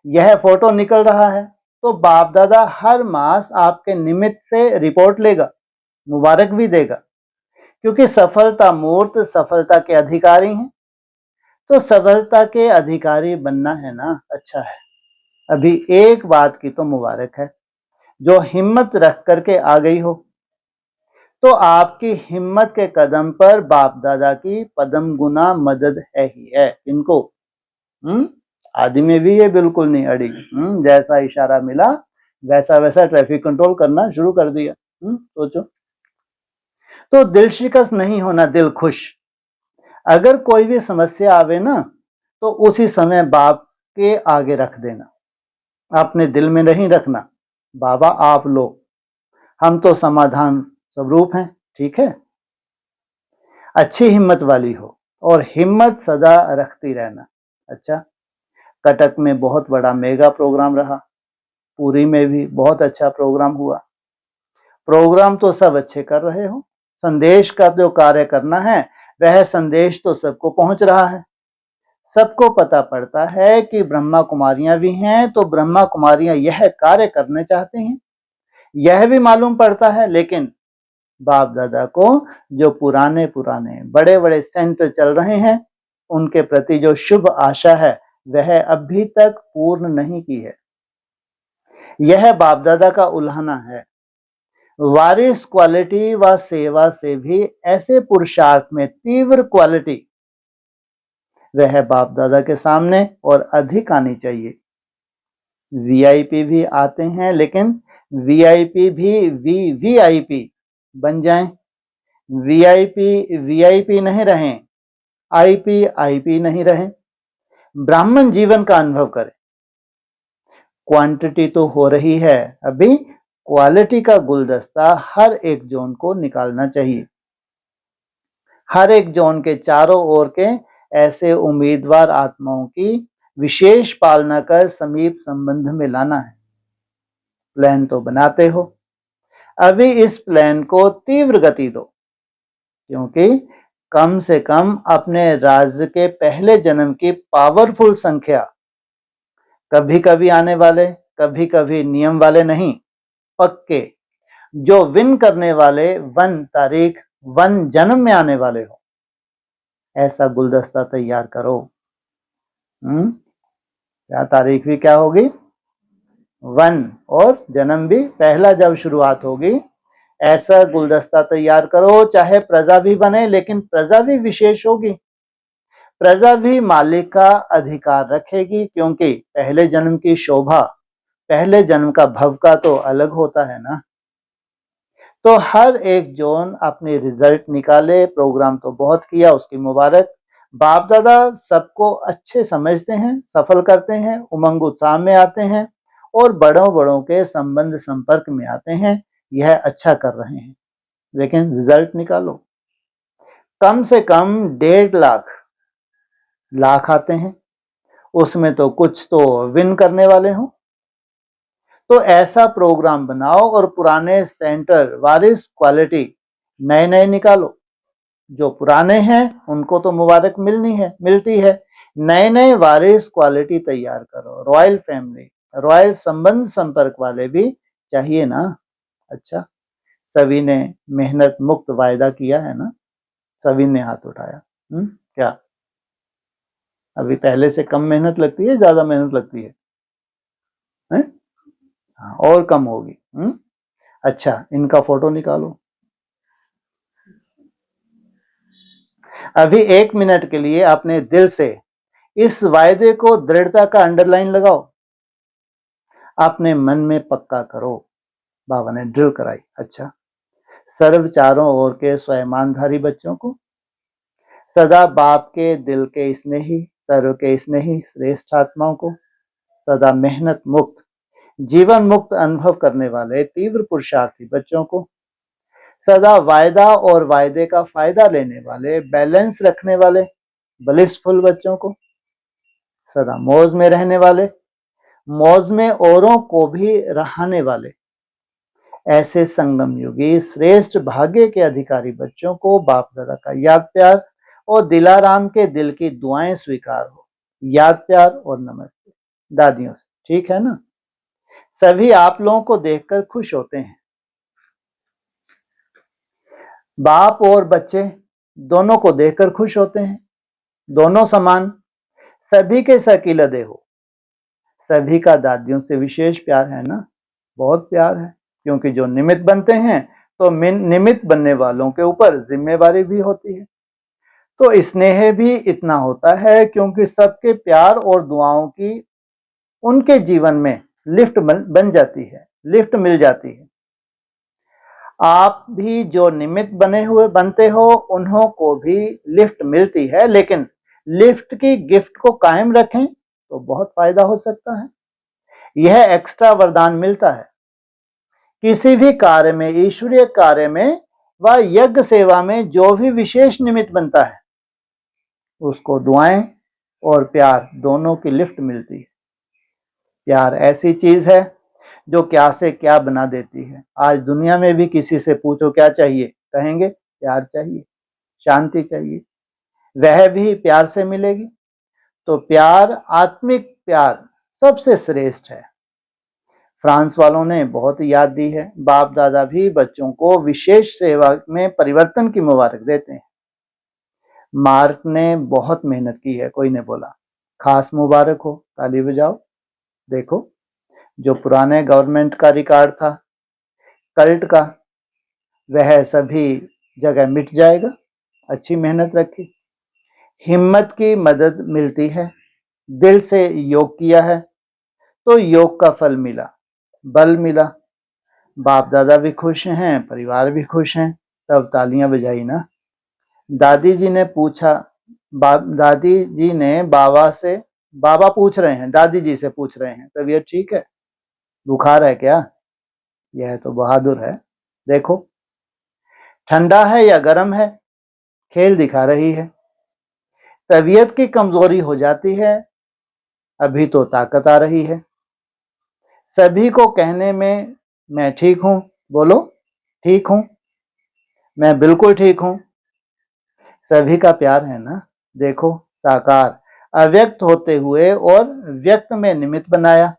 यह फोटो निकल रहा है, तो बाप दादा हर मास आपके निमित्त से रिपोर्ट लेगा, मुबारक भी देगा, क्योंकि सफलता मूर्त सफलता के अधिकारी हैं। तो सफलता के अधिकारी बनना है ना, अच्छा है। अभी एक बात की तो मुबारक है, जो हिम्मत रख करके आ गई हो, तो आपकी हिम्मत के कदम पर बाप दादा की पदम गुना मदद है ही है। इनको आदि में भी ये बिल्कुल नहीं अड़ी। जैसा इशारा मिला वैसा वैसा ट्रैफिक कंट्रोल करना शुरू कर दिया। सोचो। तो दिल शिकस्त नहीं होना, दिल खुश। अगर कोई भी समस्या आवे ना, तो उसी समय बाप के आगे रख देना, अपने दिल में नहीं रखना। बाबा आप लो, हम तो समाधान स्वरूप हैं, ठीक है। अच्छी हिम्मत वाली हो और हिम्मत सदा रखती रहना। अच्छा, कटक में बहुत बड़ा मेगा प्रोग्राम रहा, पुरी में भी बहुत अच्छा प्रोग्राम हुआ। प्रोग्राम तो सब अच्छे कर रहे हो, संदेश का जो कार्य करना है वह संदेश तो सबको पहुंच रहा है। सबको पता पड़ता है कि ब्रह्मा कुमारियां भी हैं, तो ब्रह्मा कुमारियां यह कार्य करने चाहते हैं, यह भी मालूम पड़ता है। लेकिन बाप दादा को जो पुराने पुराने बड़े बड़े सेंटर चल रहे हैं, उनके प्रति जो शुभ आशा है वह अभी तक पूर्ण नहीं की है। यह बाप दादा का उल्हाना है। वारिस क्वालिटी व सेवा से भी ऐसे पुरुषार्थ में तीव्र क्वालिटी वह बाप दादा के सामने और अधिक आनी चाहिए। वीआईपी भी आते हैं, लेकिन वीआईपी भी वीवीआईपी बन जाएं। वीआईपी वीआईपी नहीं रहें, आईपी आईपी नहीं रहें। ब्राह्मण जीवन का अनुभव करें। क्वांटिटी तो हो रही है, अभी क्वालिटी का गुलदस्ता हर एक जोन को निकालना चाहिए। हर एक जोन के चारों ओर के ऐसे उम्मीदवार आत्माओं की विशेष पालना कर समीप संबंध में लाना है। प्लान तो बनाते हो, अभी इस प्लान को तीव्र गति दो, क्योंकि कम से कम अपने राज्य के पहले जन्म की पावरफुल संख्या, कभी कभी आने वाले, कभी कभी नियम वाले नहीं, पक्के जो विन करने वाले 1 तारीख 1 जन्म में आने वाले हो, ऐसा गुलदस्ता तैयार करो। क्या तारीख भी क्या होगी? 1, और जन्म भी पहला जब शुरुआत होगी, ऐसा गुलदस्ता तैयार करो। चाहे प्रजा भी बने, लेकिन प्रजा भी विशेष होगी। प्रजा भी मालिक का अधिकार रखेगी, क्योंकि पहले जन्म की शोभा, पहले जन्म का भव्य तो अलग होता है ना। तो हर एक जोन अपनी रिजल्ट निकाले। प्रोग्राम तो बहुत किया, उसकी मुबारक। बाप दादा सबको अच्छे समझते हैं, सफल करते हैं, उमंग उत्साह में आते हैं और बड़ों बड़ों के संबंध संपर्क में आते हैं। यह अच्छा कर रहे हैं, लेकिन रिजल्ट निकालो। कम से कम 1.5 लाख आते हैं, उसमें तो कुछ तो विन करने वाले हों। तो ऐसा प्रोग्राम बनाओ और पुराने सेंटर वारिस क्वालिटी नए नए निकालो। जो पुराने हैं उनको तो मुबारक मिलती है। नए नए वारिस क्वालिटी तैयार करो। रॉयल फैमिली, रॉयल संबंध संपर्क वाले भी चाहिए ना। अच्छा, सभी ने मेहनत मुक्त वायदा किया है ना? सभी ने हाथ उठाया। क्या अभी पहले से कम मेहनत लगती है, ज्यादा मेहनत लगती है? हाँ, और कम होगी। अच्छा, इनका फोटो निकालो। अभी 1 मिनट के लिए अपने दिल से इस वायदे को दृढ़ता का अंडरलाइन लगाओ, अपने मन में पक्का करो। बाबा ने ड्रिल कराई। अच्छा, सर्व चारों ओर के स्वयंमानधारी बच्चों को, सदा बाप के दिल के स्नेही, सर्व के स्नेही श्रेष्ठ आत्माओं को, सदा मेहनत मुक्त, जीवन मुक्त अनुभव करने वाले तीव्र पुरुषार्थी बच्चों को, सदा वायदा और वायदे का फायदा लेने वाले, बैलेंस रखने वाले ब्लिसफुल बच्चों को, सदा मौज में रहने वाले, मौज में औरों को भी रहाने वाले, ऐसे संगम युगी श्रेष्ठ भाग्य के अधिकारी बच्चों को बाप दादा का याद प्यार और दिलाराम के दिल की दुआएं स्वीकार हो। याद प्यार और नमस्ते दादियों से, ठीक है ना? सभी आप लोगों को देखकर खुश होते हैं। बाप और बच्चे दोनों को देखकर खुश होते हैं, दोनों समान, सभी के सकीलदे हो। सभी का दादियों से विशेष प्यार है ना? बहुत प्यार है, क्योंकि जो निमित्त बनते हैं तो निमित्त बनने वालों के ऊपर जिम्मेवारी भी होती है। तो स्नेह भी इतना होता है, क्योंकि सबके प्यार और दुआओं की उनके जीवन में लिफ्ट बन जाती है, लिफ्ट मिल जाती है। आप भी जो निमित्त बनते हो, उन्हों को भी लिफ्ट मिलती है, लेकिन लिफ्ट की गिफ्ट को कायम रखें तो बहुत फायदा हो सकता है। यह एक्स्ट्रा वरदान मिलता है किसी भी कार्य में, ईश्वरीय कार्य में व यज्ञ सेवा में जो भी विशेष निमित्त बनता है, उसको दुआएं और प्यार दोनों की लिफ्ट मिलती है। प्यार ऐसी चीज है जो क्या से क्या बना देती है। आज दुनिया में भी किसी से पूछो क्या चाहिए, कहेंगे प्यार चाहिए, शांति चाहिए, वह भी प्यार से मिलेगी। तो प्यार, आत्मिक प्यार सबसे श्रेष्ठ है। फ्रांस वालों ने बहुत याद दी है। बाप दादा भी बच्चों को विशेष सेवा में परिवर्तन की मुबारक देते हैं। मार्क ने बहुत मेहनत की है, कोई ने बोला खास मुबारक हो, ताली बजाओ। देखो, जो पुराने गवर्नमेंट का रिकॉर्ड था कल्ट का, वह सभी जगह मिट जाएगा। अच्छी मेहनत रखी, हिम्मत की मदद मिलती है, दिल से योग किया है तो योग का फल मिला, बल मिला। बाप दादा भी खुश हैं, परिवार भी खुश हैं, तब तालियां बजाई ना। दादी जी ने पूछा, दादी जी ने बाबा से, बाबा पूछ रहे हैं, दादी जी से पूछ रहे हैं, तबीयत ठीक है, बुखार है क्या? यह तो बहादुर है। देखो, ठंडा है या गर्म है, खेल दिखा रही है। तबीयत की कमजोरी हो जाती है, अभी तो ताकत आ रही है। सभी को कहने में मैं ठीक हूं, बोलो ठीक हूं, मैं बिल्कुल ठीक हूं। सभी का प्यार है ना? देखो, साकार अव्यक्त होते हुए और व्यक्त में निमित्त बनाया।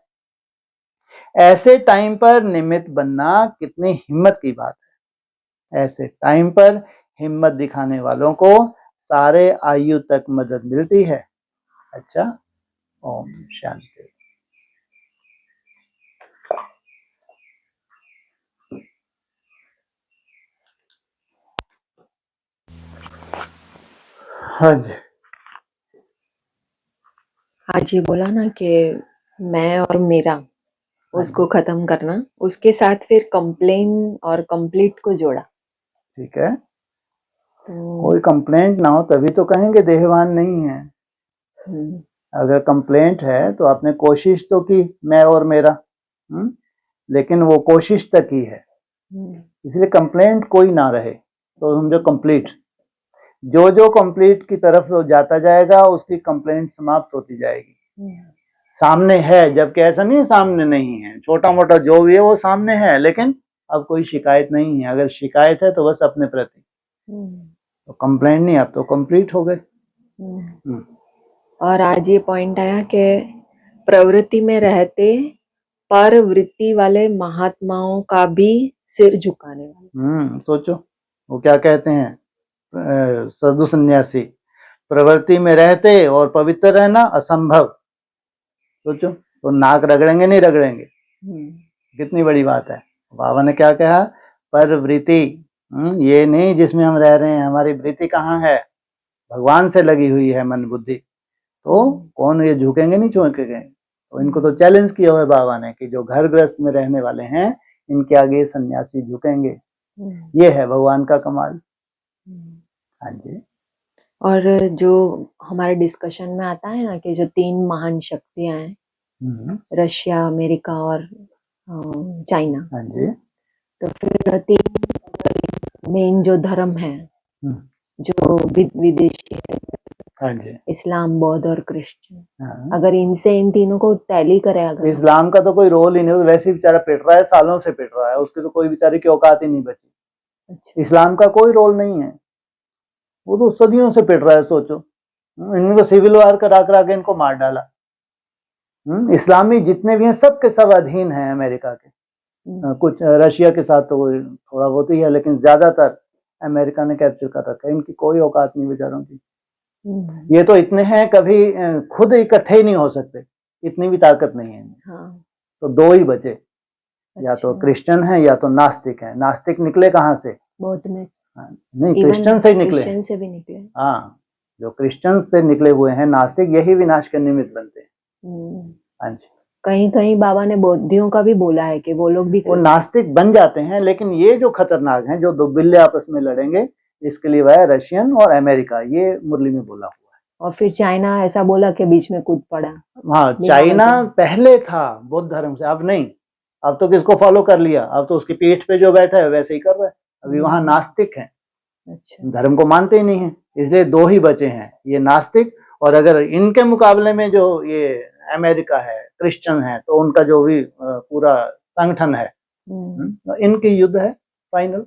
ऐसे टाइम पर निमित्त बनना कितनी हिम्मत की बात है। ऐसे टाइम पर हिम्मत दिखाने वालों को सारे आयु तक मदद मिलती है। अच्छा, ओम शांति। हाँ जी। आज ये बोला ना कि मैं और मेरा, उसको खत्म करना, उसके साथ फिर कंप्लेन और कंप्लीट को जोड़ा। ठीक है, तो कोई कंप्लेंट ना हो तभी तो कहेंगे देहवान नहीं है। अगर कंप्लेंट है तो आपने कोशिश तो की, मैं और मेरा, लेकिन वो कोशिश तक ही है, इसलिए कंप्लेंट कोई ना रहे तो समझो कंप्लीट। जो जो कंप्लीट की तरफ जाता जाएगा उसकी कंप्लेंट समाप्त होती जाएगी। सामने है, जबकि ऐसा नहीं है सामने नहीं है, छोटा मोटा जो भी है वो सामने है, लेकिन अब कोई शिकायत नहीं है। अगर शिकायत है तो बस अपने प्रति, तो कंप्लेंट नहीं, अब तो कंप्लीट हो गए। और आज ये पॉइंट आया कि प्रवृत्ति में रहते पर वृत्ति वाले महात्माओं का भी सिर झुकाने वाले। सोचो वो क्या कहते हैं, साधु सन्यासी, प्रवृत्ति में रहते और पवित्र रहना असंभव। सोचो, तो नाक रगड़ेंगे नहीं रगड़ेंगे, कितनी बड़ी बात है। बाबा ने क्या कहा, पर वृत्ति, ये नहीं जिसमें हम रह रहे हैं, हमारी वृत्ति कहाँ है, भगवान से लगी हुई है मन बुद्धि, तो कौन ये झुकेंगे नहीं झुकेंगे। तो इनको तो चैलेंज किया हुआ है बाबा ने कि जो घर गृहस्थ में रहने वाले हैं इनके आगे सन्यासी झुकेंगे। ये है भगवान का कमाल। हाँ जी। और जो हमारे डिस्कशन में आता है ना कि जो 3 महान शक्तियां हैं, रशिया, अमेरिका और चाइना। हाँ जी। तो फिर 3 मेन जो धर्म है, जो विदेशी है, हाँ जी, इस्लाम, बौद्ध और क्रिश्चियन, अगर इनसे इन तीनों को टैली करे, अगर इस्लाम का तो कोई रोल ही नहीं, वैसे ही बेचारा पिट रहा है, सालों से पिट रहा है, उसकी तो कोई बेचारे की औकात ही नहीं बची। अच्छा। इस्लाम का कोई रोल नहीं है, वो तो सदियों से पिट रहा है। सोचो, इनको सिविल वार करा करा के इनको मार डाला। इस्लामी जितने भी हैं सब के सब अधीन हैं अमेरिका के। कुछ रशिया के साथ तो थोड़ा बहुत ही है, लेकिन ज्यादातर अमेरिका ने कैप्चर कर रखा है। इनकी कोई औकात नहीं बेचारों की। ये तो इतने हैं, कभी खुद इकट्ठे ही नहीं हो सकते, इतनी भी ताकत नहीं है। हाँ। तो 2 ही बचे। अच्छा। या तो क्रिश्चियन है या तो नास्तिक है। नास्तिक निकले कहाँ से, बौद्ध में। नहीं, क्रिश्चियन से ही निकले, क्रिश्चियन से भी निकले। हाँ, जो क्रिश्चियन से निकले हुए हैं नास्तिक, यही विनाश के निमित्त बनते हैं। हाँ जी। कहीं कहीं बाबा ने बौद्धियों का भी बोला है कि वो लोग भी वो नास्तिक बन जाते हैं, लेकिन ये जो खतरनाक हैं, जो 2 बिल्ले आपस में लड़ेंगे, इसके लिए वह रशियन और अमेरिका, ये मुरली में बोला हुआ है। और फिर चाइना ऐसा बोला कि बीच में कूद पड़ा। हाँ, चाइना पहले था बौद्ध धर्म से, अब नहीं। अब तो किसको फॉलो कर लिया, अब तो उसकी पीठ पे जो बैठा है वैसे ही कर रहा है। अभी वहां नास्तिक है। अच्छा। धर्म को मानते ही नहीं है, इसलिए 2 ही बचे हैं, ये नास्तिक। और अगर इनके मुकाबले में जो ये अमेरिका है, क्रिश्चियन है, तो उनका जो भी पूरा संगठन है, इनकी युद्ध है फाइनल।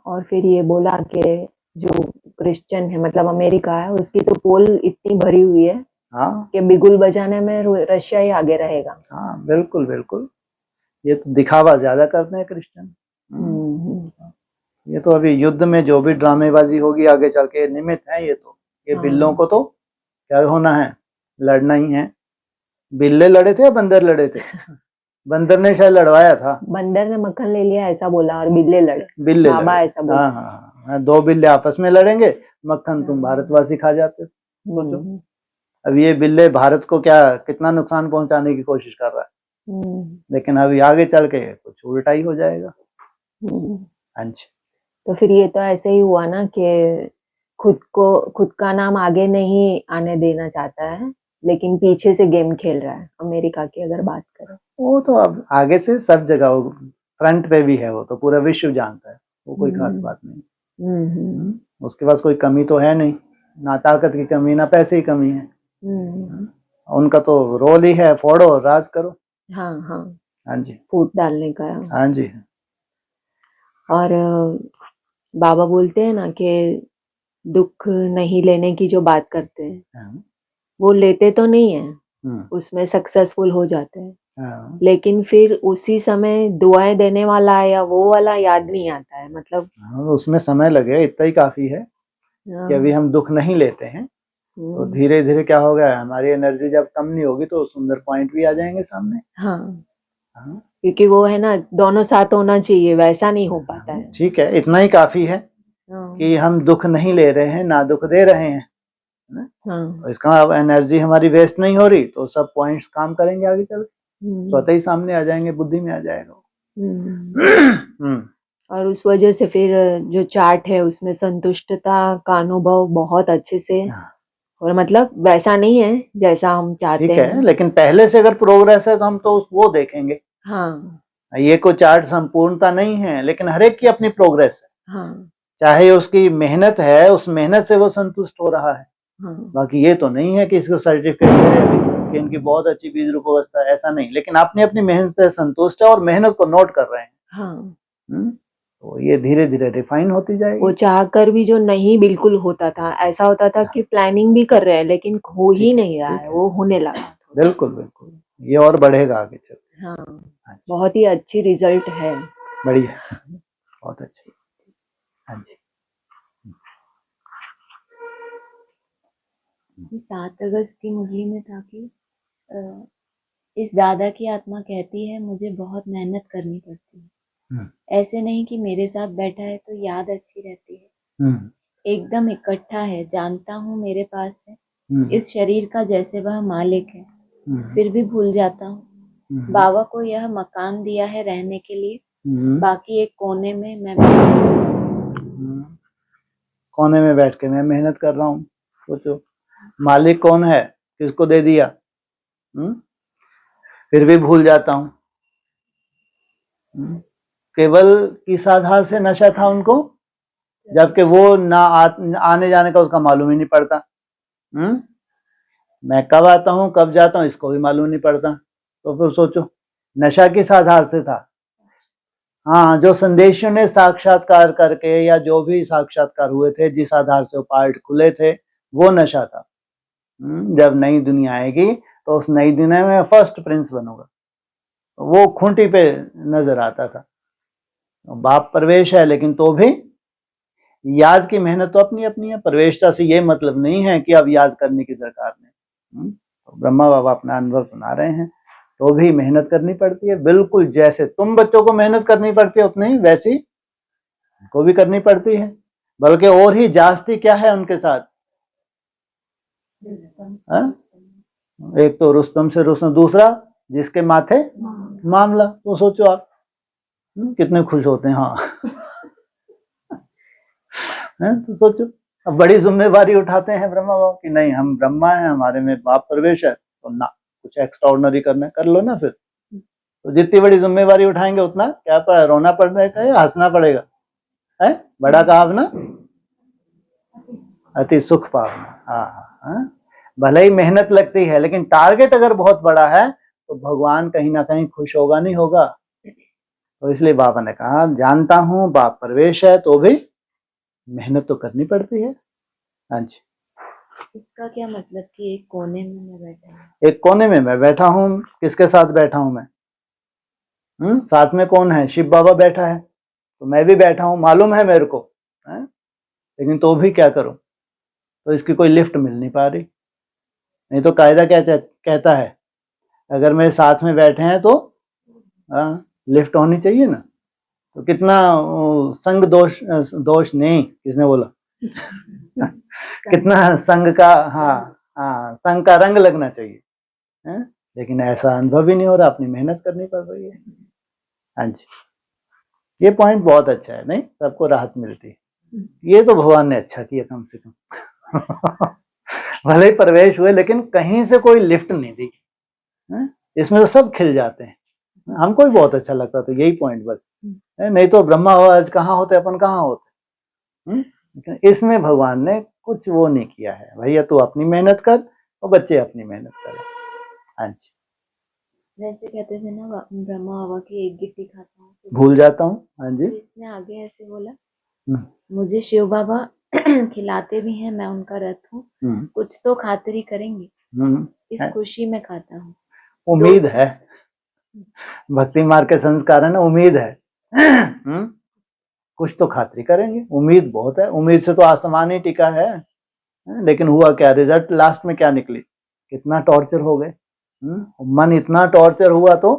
और फिर ये बोला कि जो क्रिश्चियन है, मतलब अमेरिका है, उसकी तो पोल इतनी भरी हुई है, हाँ, कि बिगुल बजाने में रशिया ही आगे रहेगा। हाँ, बिल्कुल बिल्कुल। ये तो दिखावा ज्यादा करते हैं क्रिश्चियन। ये तो अभी युद्ध में जो भी ड्रामेबाजी होगी आगे चल के निमित्त है। ये बिल्लों को तो क्या होना है, लड़ना ही है। बिल्ले लड़े थे या बंदर लड़े थे? बंदर ने शायद लड़वाया था। बंदर ने मक्खन ले लिया ऐसा बोला, और बिल्ले लड़े। बिल्ले लड़े। ऐसा बोला। हाँ, 2 बिल्ले आपस में लड़ेंगे, मक्खन तुम भारतवासी खा जाते। सोचो, अब ये बिल्ले भारत को कितना नुकसान पहुंचाने की कोशिश कर रहा है, लेकिन अभी आगे चल के कुछ उल्टा ही हो जाएगा। हाँ जी। तो फिर ये तो ऐसे ही हुआ ना कि खुद का नाम आगे नहीं आने देना चाहता है, लेकिन पीछे से गेम खेल रहा है। अमेरिका की अगर बात करें, वो तो अब आगे से सब जगह फ्रंट पे भी है, वो तो पूरा विश्व जानता है, वो कोई खास बात नहीं। उसके पास कोई कमी तो है नहीं, ना ताकत की कमी ना पैसे की कमी है। उनका तो रोल ही है, फोड़ो राज करो। हाँ हाँ हाँ जी, फूट डालने का। हाँ जी। और बाबा बोलते हैं ना कि दुख नहीं लेने की जो बात करते हैं, वो लेते तो नहीं है, उसमें सक्सेसफुल हो जाते हैं। हाँ, लेकिन फिर उसी समय दुआएं देने वाला या वो वाला याद नहीं आता है, मतलब हाँ, उसमें समय लगे इतना ही काफी है कि अभी हम दुख नहीं लेते हैं, तो धीरे धीरे क्या होगा, हमारी एनर्जी जब कम नहीं होगी तो सुंदर पॉइंट भी आ जाएंगे सामने। हाँ, हाँ, क्योंकि वो है ना, दोनों साथ होना चाहिए, वैसा नहीं हो पाता है। ठीक है, इतना ही काफी है हाँ, कि हम दुख नहीं ले रहे हैं, ना दुख दे रहे हैं, है ना? हाँ, तो इसका अब एनर्जी हमारी वेस्ट नहीं हो रही, तो सब पॉइंट्स काम करेंगे आगे चल के, स्वतः ही सामने आ जाएंगे, बुद्धि में आ जाएगा। हम्म, और उस वजह से फिर जो चार्ट है उसमें संतुष्टता का अनुभव बहुत अच्छे से, हाँ, और मतलब वैसा नहीं है जैसा हम चाहते ठीक है, हैं। लेकिन पहले से अगर प्रोग्रेस है तो हम तो वो देखेंगे। हाँ, ये कोई चार्ट संपूर्णता नहीं है, लेकिन हर एक की अपनी प्रोग्रेस है, हाँ, चाहे उसकी मेहनत है, उस मेहनत से वो संतुष्ट हो रहा है। हाँ, बाकी ये तो नहीं है कि इसको सर्टिफिकेट मिले अभी कि इनकी बहुत अच्छी बीज रूप अवस्था है, ऐसा नहीं, लेकिन अपनी अपनी मेहनत से संतुष्ट है और मेहनत को नोट कर रहे हैं। हाँ। तो ये धीरे धीरे रिफाइन होती वो जाएगी। चाह कर भी जो नहीं बिल्कुल होता था, ऐसा होता था कि प्लानिंग भी कर रहे हैं लेकिन हो ही ठीक नहीं रहा ठीक है, है, वो होने लगा थोड़ा। बिल्कुल बिल्कुल, ये और बढ़ेगा आगे चल के। हाँ, हाँ जी, बहुत ही अच्छी रिजल्ट है। बढ़िया, बहुत अच्छा। हाँ जी, 7 अगस्त की मुरली में था कि अ, इस दादा की आत्मा कहती है मुझे बहुत मेहनत करनी पड़ती है, हम्म, ऐसे नहीं कि मेरे साथ बैठा है तो याद अच्छी रहती है, हम्म, एकदम इकट्ठा है, जानता हूँ मेरे पास है हम्म, इस शरीर का जैसे वह मालिक है, हम्म, फिर भी भूल जाता हूँ। हम्म, बाबा को यह मकान दिया है रहने के लिए, हम्म, बाकी एक कोने में मैं हम्म। कोने में बैठ के मैं मेहनत कर रहा हूँ, सोचो मालिक कौन है, किसको दे दिया, फिर भी भूल जाता हूँ। केवल किस आधार से नशा था उनको, जबकि वो आने जाने का उसका मालूम ही नहीं पड़ता। मैं कब आता हूँ कब जाता हूँ इसको भी मालूम नहीं पड़ता, तो फिर सोचो नशा किस आधार से था। हाँ, जो संदेशों ने साक्षात्कार करके या जो भी साक्षात्कार हुए थे, जिस आधार से वो पार्ट खुले थे, वो नशा था। जब नई दुनिया आएगी तो उस नई दुनिया में फर्स्ट प्रिंस बनूंगा, वो खूंटी पे नजर आता था। बाप प्रवेश है, लेकिन तो भी याद की मेहनत तो अपनी अपनी है। प्रवेशता से ये मतलब नहीं है कि अब याद करने की दरकार नहीं। तो ब्रह्मा बाबा अपना अनुभव सुना रहे हैं, तो भी मेहनत करनी पड़ती है, बिल्कुल जैसे तुम बच्चों को मेहनत करनी पड़ती है उतनी ही वैसी को भी करनी पड़ती है, बल्कि और ही जास्ती क्या है उनके साथ। हा? एक तो रुस्तम से रुस्तम, दूसरा जिसके माथे मामला, तो सोचो आप कितने खुश होते हैं। हाँ तो सोचो, अब बड़ी जिम्मेवारी उठाते हैं ब्रह्मा बाबा की, नहीं हम ब्रह्मा हैं, हमारे में बाप प्रवेश है, तो ना कुछ एक्स्ट्राऑर्डिनरी करना है कर लो ना। फिर तो जितनी बड़ी जिम्मेवारी उठाएंगे उतना क्या पड़ा, रोना पड़ेगा या हंसना पड़ेगा, है बड़ा कहावना अति सुख पावना। हाँ, भले ही मेहनत लगती है, लेकिन टारगेट अगर बहुत बड़ा है तो भगवान कहीं ना कहीं खुश होगा नहीं होगा। तो इसलिए बाबा ने कहा जानता हूँ बाप प्रवेश है, तो भी मेहनत तो करनी पड़ती है। हाँ जी, इसका क्या मतलब कि एक कोने में मैं बैठा हूँ? एक कोने में मैं बैठा हूँ, किसके साथ बैठा हूँ मैं? साथ में कौन है? शिव बाबा बैठा है, तो मैं भी बैठा हूँ, मालूम है मेरे को, है? लेकिन तो भी क्या करूं, तो इसकी कोई लिफ्ट मिल नहीं पा रही। नहीं तो कायदा क्या कहता है, अगर मेरे साथ में बैठे हैं तो लिफ्ट होनी चाहिए ना। तो कितना संग दोष, दोष नहीं, किसने बोला कितना संग का, हाँ संग का रंग लगना चाहिए, है? लेकिन ऐसा अनुभव ही नहीं हो रहा, अपनी मेहनत करनी पड़ रही है। हाँ जी, ये पॉइंट बहुत अच्छा है, नहीं सबको राहत मिलती है। ये तो भगवान ने अच्छा किया कम से कम भले ही प्रवेश हुए लेकिन कहीं से कोई लिफ्ट नहीं दी, है? इसमें तो सब खिल जाते हैं। हमको भी बहुत अच्छा लगता था यही पॉइंट बस, नहीं तो ब्रह्मा आज कहाँ होते, अपन कहाँ होते। लेकिन इसमें भगवान ने कुछ वो नहीं किया है, भैया तू अपनी मेहनत कर और बच्चे अपनी मेहनत करें। हाँ जी, वैसे कहते थे ना ब्रह्मा बाबा की एक गिट्टी खाता हूँ तो भूल जाता हूँ। हाँ जी, तो इसने आगे ऐसे बोला, मुझे शिव बाबा खिलाते भी हैं, मैं उनका रथ हूँ, कुछ तो खातिरी करेंगे, इस खुशी में खाता हूँ। उम्मीद है, भक्ति मार्ग के संस्कार है ना, उम्मीद है। कुछ तो खातिर करेंगे, उम्मीद बहुत है, उम्मीद से तो आसमान ही टिका है। लेकिन हुआ क्या, रिजल्ट लास्ट में क्या निकली, कितना टॉर्चर हो गए। मन इतना टॉर्चर हुआ तो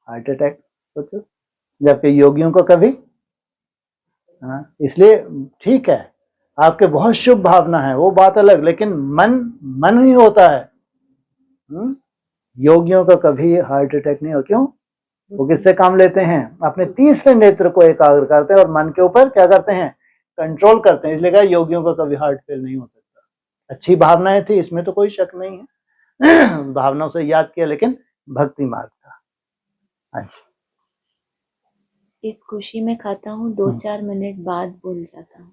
हार्ट अटैक, सोचो। जबकि योगियों को कभी, इसलिए ठीक है आपके बहुत शुभ भावना है, वो बात अलग, लेकिन मन ही होता है। योगियों का कभी हार्ट अटैक नहीं हो। क्यों? वो किससे काम लेते हैं? अपने तीसरे नेत्र को एकाग्र करते हैं और मन के ऊपर क्या करते हैं, कंट्रोल करते हैं। इसलिए कहा योगियों का कभी हार्ट फेल नहीं हो सकता। अच्छी भावनाएं थी, इसमें तो कोई शक नहीं है। भावनाओं से याद किया, लेकिन भक्ति मार्ग था। अच्छा, इस खुशी में खाता हूँ, 2-4 मिनट बाद भूल जाता हूँ,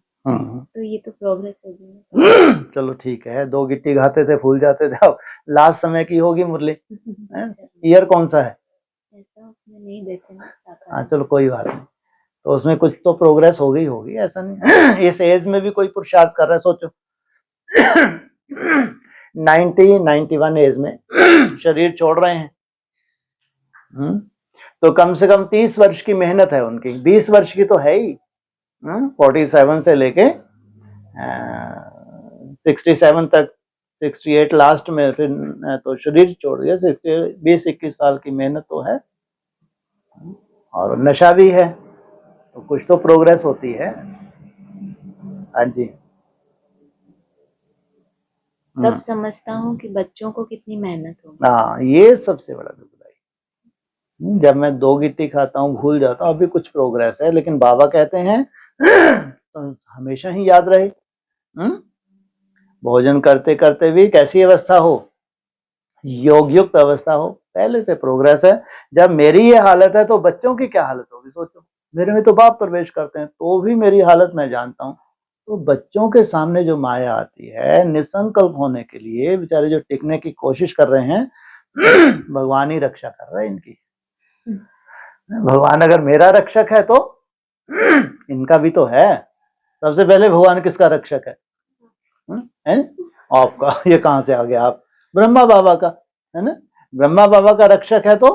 तो ये तो प्रोग्रेस हो गई। चलो ठीक है, 2 गिट्टी खाते थे भूल जाते थे, अब लास्ट समय की होगी मुरली। ईयर कौन सा है? ऐसा उसमें नहीं देते ना साकार। हाँ चलो कोई बात नहीं, तो उसमें कुछ तो प्रोग्रेस हो गई होगी, ऐसा नहीं। इस एज में भी कोई पुरुषार्थ कर रहा है, सोचो। 90-91 एज में शरीर छोड़ रहे हैं, तो कम से कम 30 वर्ष की मेहनत है उनकी, 20 वर्ष की तो है ही। 47 से लेके 67 तक, 68 लास्ट में, फिर तो शरीर छोड़ दिया। 20-21 साल की मेहनत तो है, और नशा भी है, तो कुछ तो प्रोग्रेस होती है। हाँ जी। तब समझता हूँ कि बच्चों को कितनी मेहनत होगी। हाँ, ये सबसे बड़ा दुखदाई। जब मैं 2 गिट्टी खाता हूँ भूल जाता हूँ, अभी कुछ प्रोग्रेस है, लेकिन बाबा कहते हैं तो हमेशा ही याद रहे। भोजन करते करते भी कैसी अवस्था हो, योग युक्त अवस्था हो, पहले से प्रोग्रेस है। जब मेरी ये हालत है तो बच्चों की क्या हालत होगी, सोचो। मेरे में तो बाप प्रवेश करते हैं, तो भी मेरी हालत मैं जानता हूँ। तो बच्चों के सामने जो माया आती है, निसंकल्प होने के लिए बेचारे जो टिकने की कोशिश कर रहे हैं, भगवान ही रक्षा कर रहा है इनकी। भगवान अगर मेरा रक्षक है तो इनका भी तो है। सबसे पहले भगवान किसका रक्षक है? आपका। ये कहां से आ गया आप? ब्रह्मा बाबा का, है ना। ब्रह्मा बाबा का रक्षक है तो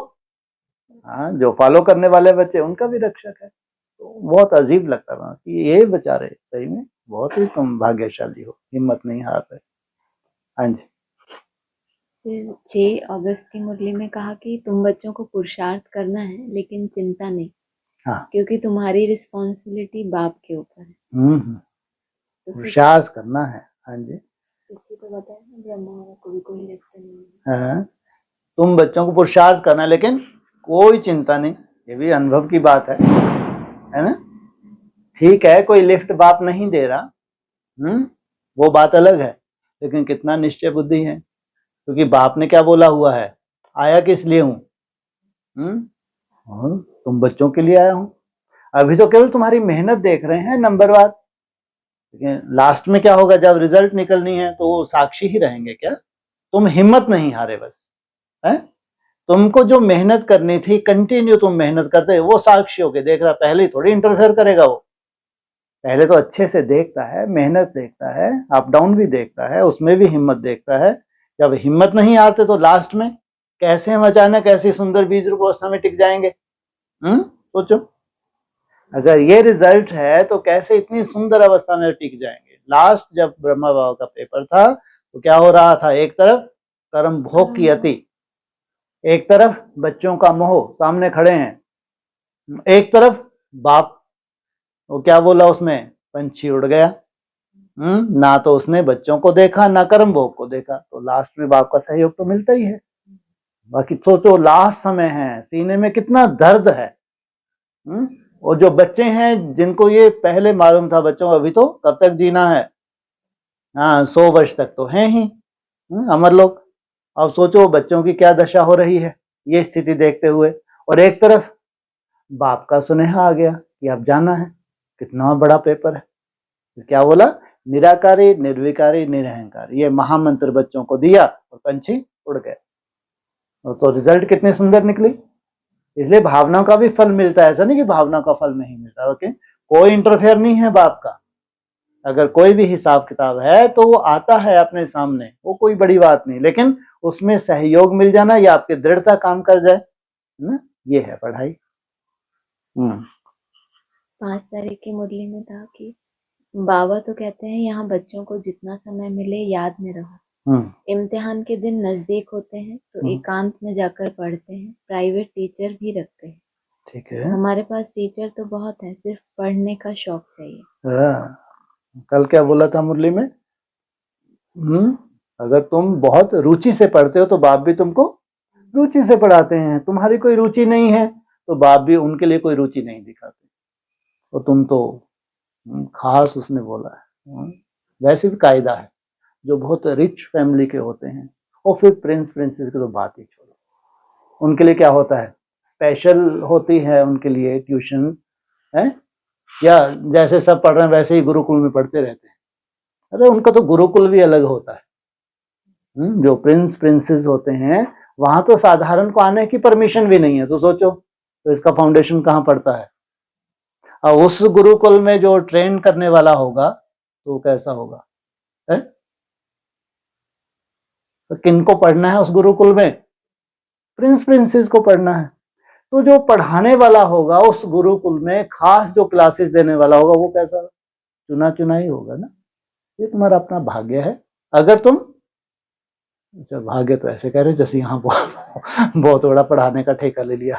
हाँ, जो फॉलो करने वाले बच्चे उनका भी रक्षक है। तो बहुत अजीब लगता था कि ये बेचारे सही में बहुत ही तुम भाग्यशाली हो, हिम्मत नहीं हार रहे। हाँ जी। फिर 6 अगस्त की मुरली में कहा कि तुम बच्चों को पुरुषार्थ करना है, लेकिन चिंता नहीं, हाँ, क्योंकि तुम्हारी रिस्पॉन्सिबिलिटी बाप के ऊपर है। तो फिर पुरुषार्थ करना है। हाँ जी। पीछे तो बताया ना, ब्रह्मा को भी कोई लिफ्ट नहीं है। हाँ, तुम बच्चों को पुरुषार्थ करना है, लेकिन कोई चिंता नहीं। ये भी अनुभव की बात है ना। ठीक है, कोई लिफ्ट बाप नहीं दे रहा, वो बात अलग है, लेकिन कितना निश्चय बुद्धि है, क्योंकि बाप ने क्या बोला हुआ है, आया किस लिए हूं? तुम बच्चों के लिए आया हूं। अभी तो केवल तुम्हारी मेहनत देख रहे हैं नंबरवार, लेकिन लास्ट में क्या होगा, जब रिजल्ट निकलनी है तो वो साक्षी ही रहेंगे क्या? तुम हिम्मत नहीं हारे बस, है। तुमको जो मेहनत करनी थी, कंटिन्यू तुम मेहनत करते, वो साक्षी होके देख रहा, पहले ही थोड़ी इंटरफेयर करेगा वो। पहले तो अच्छे से देखता है, मेहनत देखता है, अप डाउन भी देखता है, उसमें भी हिम्मत देखता है। जब हिम्मत नहीं आते तो लास्ट में कैसे हम अचानक ऐसी सुंदर बीज रूप अवस्था में टिक जाएंगे? सोचो, अगर ये रिजल्ट है तो कैसे इतनी सुंदर अवस्था में टिक जाएंगे? लास्ट जब ब्रह्मा बाबा का पेपर था तो क्या हो रहा था, एक तरफ कर्म भोग की अति, एक तरफ बच्चों का मोह सामने खड़े हैं, एक तरफ बाप, वो क्या बोला उसमें, पंछी उड़ गया। ना तो उसने बच्चों को देखा, ना कर्म भोग को देखा, तो लास्ट में बाप का सहयोग तो मिलता ही है। बाकी सोचो, लास्ट समय है, सीने में कितना दर्द है। और जो बच्चे हैं जिनको ये पहले मालूम था बच्चों अभी तो कब तक जीना है, 100 वर्ष तक तो है ही अमर लोग। अब सोचो बच्चों की क्या दशा हो रही है ये स्थिति देखते हुए, और एक तरफ बाप का सुनेहा आ गया कि अब जाना है। कितना बड़ा पेपर है। क्या बोला, निराकारी, निर्विकारी, निरहंकारी, ये महामंत्र बच्चों को दिया और पंछी उड़ गए। तो रिजल्ट कितनी सुंदर निकली। इसलिए भावना का भी फल मिलता है, ऐसा नहीं कि भावना का फल नहीं मिलता। ओके, कोई इंटरफेयर नहीं है बाप का। अगर कोई भी हिसाब किताब है तो वो आता है अपने सामने, वो कोई बड़ी बात नहीं, लेकिन उसमें सहयोग मिल जाना या आपकी दृढ़ता काम कर जाए, ना, ये है पढ़ाई। 5 तारीख की मुरली में था कि बाबा तो कहते हैं यहाँ बच्चों को जितना समय मिले याद में रहो। इम्तिहान के दिन नजदीक होते हैं तो एकांत में जाकर पढ़ते हैं, प्राइवेट टीचर भी रखते हैं। ठीक है। हमारे पास टीचर तो बहुत है, सिर्फ पढ़ने का शौक चाहिए। कल क्या बोला था मुरली में? अगर तुम बहुत रुचि से पढ़ते हो तो बाप भी तुमको रुचि से पढ़ाते हैं। तुम्हारी कोई रुचि नहीं है तो बाप भी उनके लिए कोई रुचि नहीं दिखाते। तो तुम तो खास उसने बोला है। वैसे भी कायदा है, जो बहुत रिच फैमिली के होते हैं और फिर प्रिंस प्रिंसेस की तो बात ही छोड़ो, उनके लिए क्या होता है, स्पेशल होती है उनके लिए ट्यूशन है, या जैसे सब पढ़ रहे हैं वैसे ही गुरुकुल में पढ़ते रहते हैं। अरे उनका तो गुरुकुल भी अलग होता है। जो प्रिंस प्रिंसेस होते हैं वहां तो साधारण को आने की परमिशन भी नहीं है। तो सोचो तो इसका फाउंडेशन कहाँ पड़ता है। और उस गुरुकुल में जो ट्रेन करने वाला होगा तो कैसा होगा है? तो किनको पढ़ना है उस गुरुकुल में? प्रिंस प्रिंसेस को पढ़ना है। तो जो पढ़ाने वाला होगा उस गुरुकुल में, खास जो क्लासेस देने वाला होगा, वो कैसा चुना चुना ही होगा ना। ये तुम्हारा अपना भाग्य है। अगर तुम, अच्छा भाग्य तो ऐसे कह रहे जैसे यहाँ बहुत बड़ा पढ़ाने का ठेका ले लिया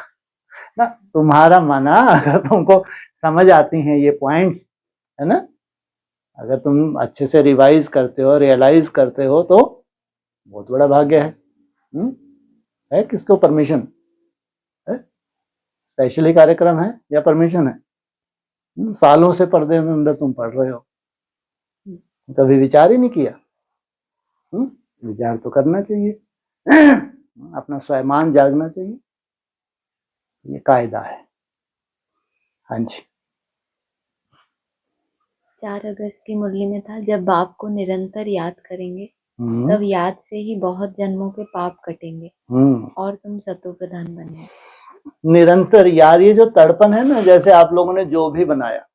ना। तुम्हारा माना, अगर तुमको समझ आती हैं ये पॉइंट है ना, अगर तुम अच्छे से रिवाइज करते हो, रियलाइज करते हो, तो बहुत बड़ा भाग्य है। किसको परमिशन है? स्पेशली कार्यक्रम है या परमिशन है? सालों से पर्दे में अंदर तुम पढ़ रहे हो, कभी विचार ही नहीं किया। विचार तो करना चाहिए, अपना स्वयं जागना चाहिए। ये कायदा है। हाँ जी। 4 अगस्त की मुरली में था, जब बाप को निरंतर याद करेंगे तब याद से ही बहुत जन्मों के पाप कटेंगे और तुम सतो प्रधान बनेंगे। निरंतर याद, ये जो तड़पन है ना, जैसे आप लोगों ने जो भी बनाया,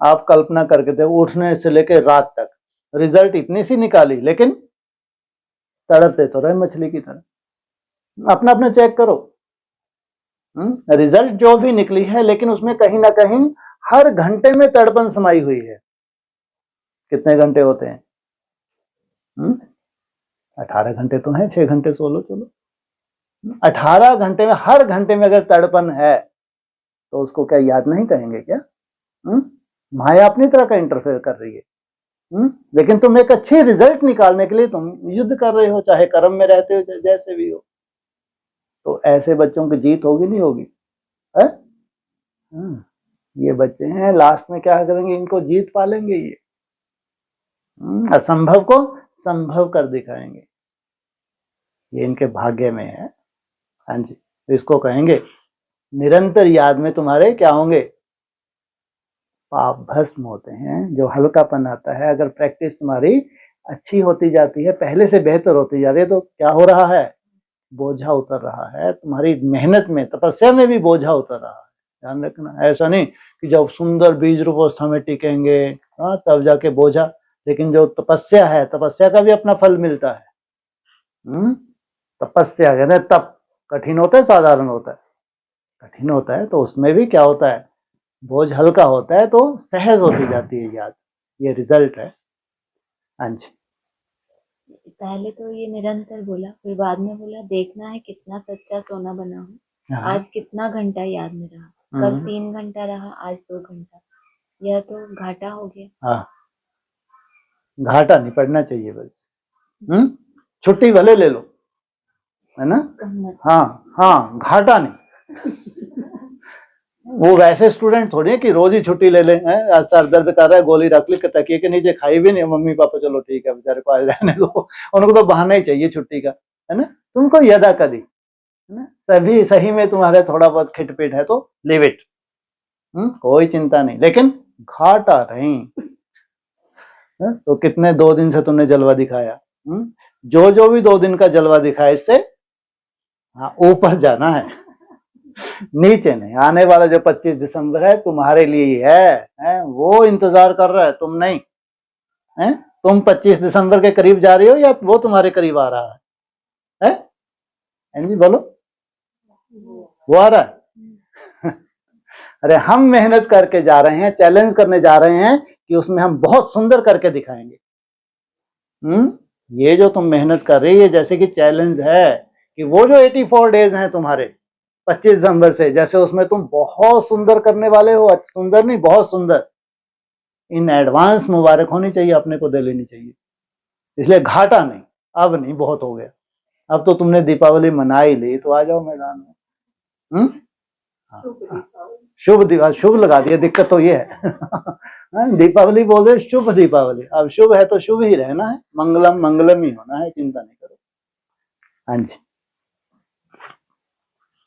आप कल्पना करके थे उठने से लेकर रात तक, रिजल्ट इतनी सी निकाली, लेकिन तड़पते तो रहे मछली की तरह। अपना अपना चेक करो, रिजल्ट जो भी निकली है, लेकिन उसमें कहीं ना कहीं हर घंटे में तड़पन समाई हुई है। कितने घंटे होते हैं? 18 घंटे तो हैं, 6 घंटे सो लो चलो। 18 घंटे में हर घंटे में अगर तड़पन है तो उसको क्या याद नहीं कहेंगे क्या? माया अपनी तरह का इंटरफेयर कर रही है। लेकिन तुम एक अच्छी रिजल्ट निकालने के लिए तुम युद्ध कर रहे हो, चाहे कर्म में रहते हो जैसे भी हो। तो ऐसे बच्चों की जीत होगी नहीं होगी है? ये बच्चे हैं, लास्ट में क्या करेंगे, इनको जीत पालेंगे। ये असंभव को संभव कर दिखाएंगे। ये इनके भाग्य में है। हाँ जी। तो इसको कहेंगे निरंतर याद में तुम्हारे क्या होंगे, पाप भस्म होते हैं। जो हल्कापन आता है, अगर प्रैक्टिस तुम्हारी अच्छी होती जाती है, पहले से बेहतर होती जा रही है, तो क्या हो रहा है, बोझा उतर रहा है। तुम्हारी मेहनत में, तपस्या में भी बोझा उतर रहा है। ध्यान रखना, ऐसा नहीं कि जब सुंदर बीज रूप अवस्था में टिकेंगे तब जाके बोझा। लेकिन जो तपस्या है, तपस्या का भी अपना फल मिलता है। तपस्या कहते तप कठिन होता है साधारण होता है? कठिन होता है, तो उसमें भी क्या होता है, बोझ हल्का होता है तो सहज होती जाती है याद। ये रिजल्ट है। हाँ जी। पहले तो ये निरंतर बोला, फिर बाद में बोला देखना है कितना सच्चा सोना बना हूँ। आज कितना घंटा याद में रहा, कल 3 घंटा रहा, आज 2 घंटा। यह तो घाटा हो गया। हाँ, घाटा नहीं पड़ना चाहिए बस। छुट्टी भले ले लो, है ना। हाँ, घाटा नहीं। वो वैसे स्टूडेंट थोड़ी है कि रोज ही छुट्टी ले लें। सर दर्द कर रहा है, गोली रख ली, तकिए के नीचे, खाई भी नहीं, मम्मी पापा चलो ठीक है बेचारे को आज रहने दो। उनको तो बहाना ही चाहिए छुट्टी का, है ना। तुमको यदा कदी, है ना, सभी सही में तुम्हारे थोड़ा बहुत खिटपिट है तो लिव इट, कोई चिंता नहीं, लेकिन घाटा नहीं। तो कितने 2 दिन से तुमने जलवा दिखाया, जो भी 2 दिन का जलवा दिखाया, इससे ऊपर जाना है, नीचे नहीं। आने वाला जो 25 दिसंबर है तुम्हारे लिए ही है, वो इंतजार कर रहा है, तुम नहीं है। तुम 25 दिसंबर के करीब जा रही हो या वो तुम्हारे करीब आ रहा है? जी बोलो। वो आ रहा है। अरे हम मेहनत करके जा रहे हैं, चैलेंज करने जा रहे हैं कि उसमें हम बहुत सुंदर करके दिखाएंगे। ये जो तुम मेहनत कर रही है जैसे कि चैलेंज है कि वो जो 84 डेज हैं तुम्हारे 25 दिसंबर से, जैसे उसमें तुम बहुत सुंदर करने वाले हो, सुंदर नहीं बहुत सुंदर, इन एडवांस मुबारक होनी चाहिए, अपने को दे लेनी चाहिए। इसलिए घाटा नहीं, अब नहीं, बहुत हो गया। अब तो तुमने दीपावली मना ही ली, तो आ जाओ मैदान में। शुभ दिवाली, शुभ लगा दिया, दिक्कत तो ये है। दीपावली बोल रहे शुभ दीपावली, अब शुभ है तो शुभ ही रहना है, मंगलम मंगलम ही होना है, चिंता नहीं करो। हाँ जी।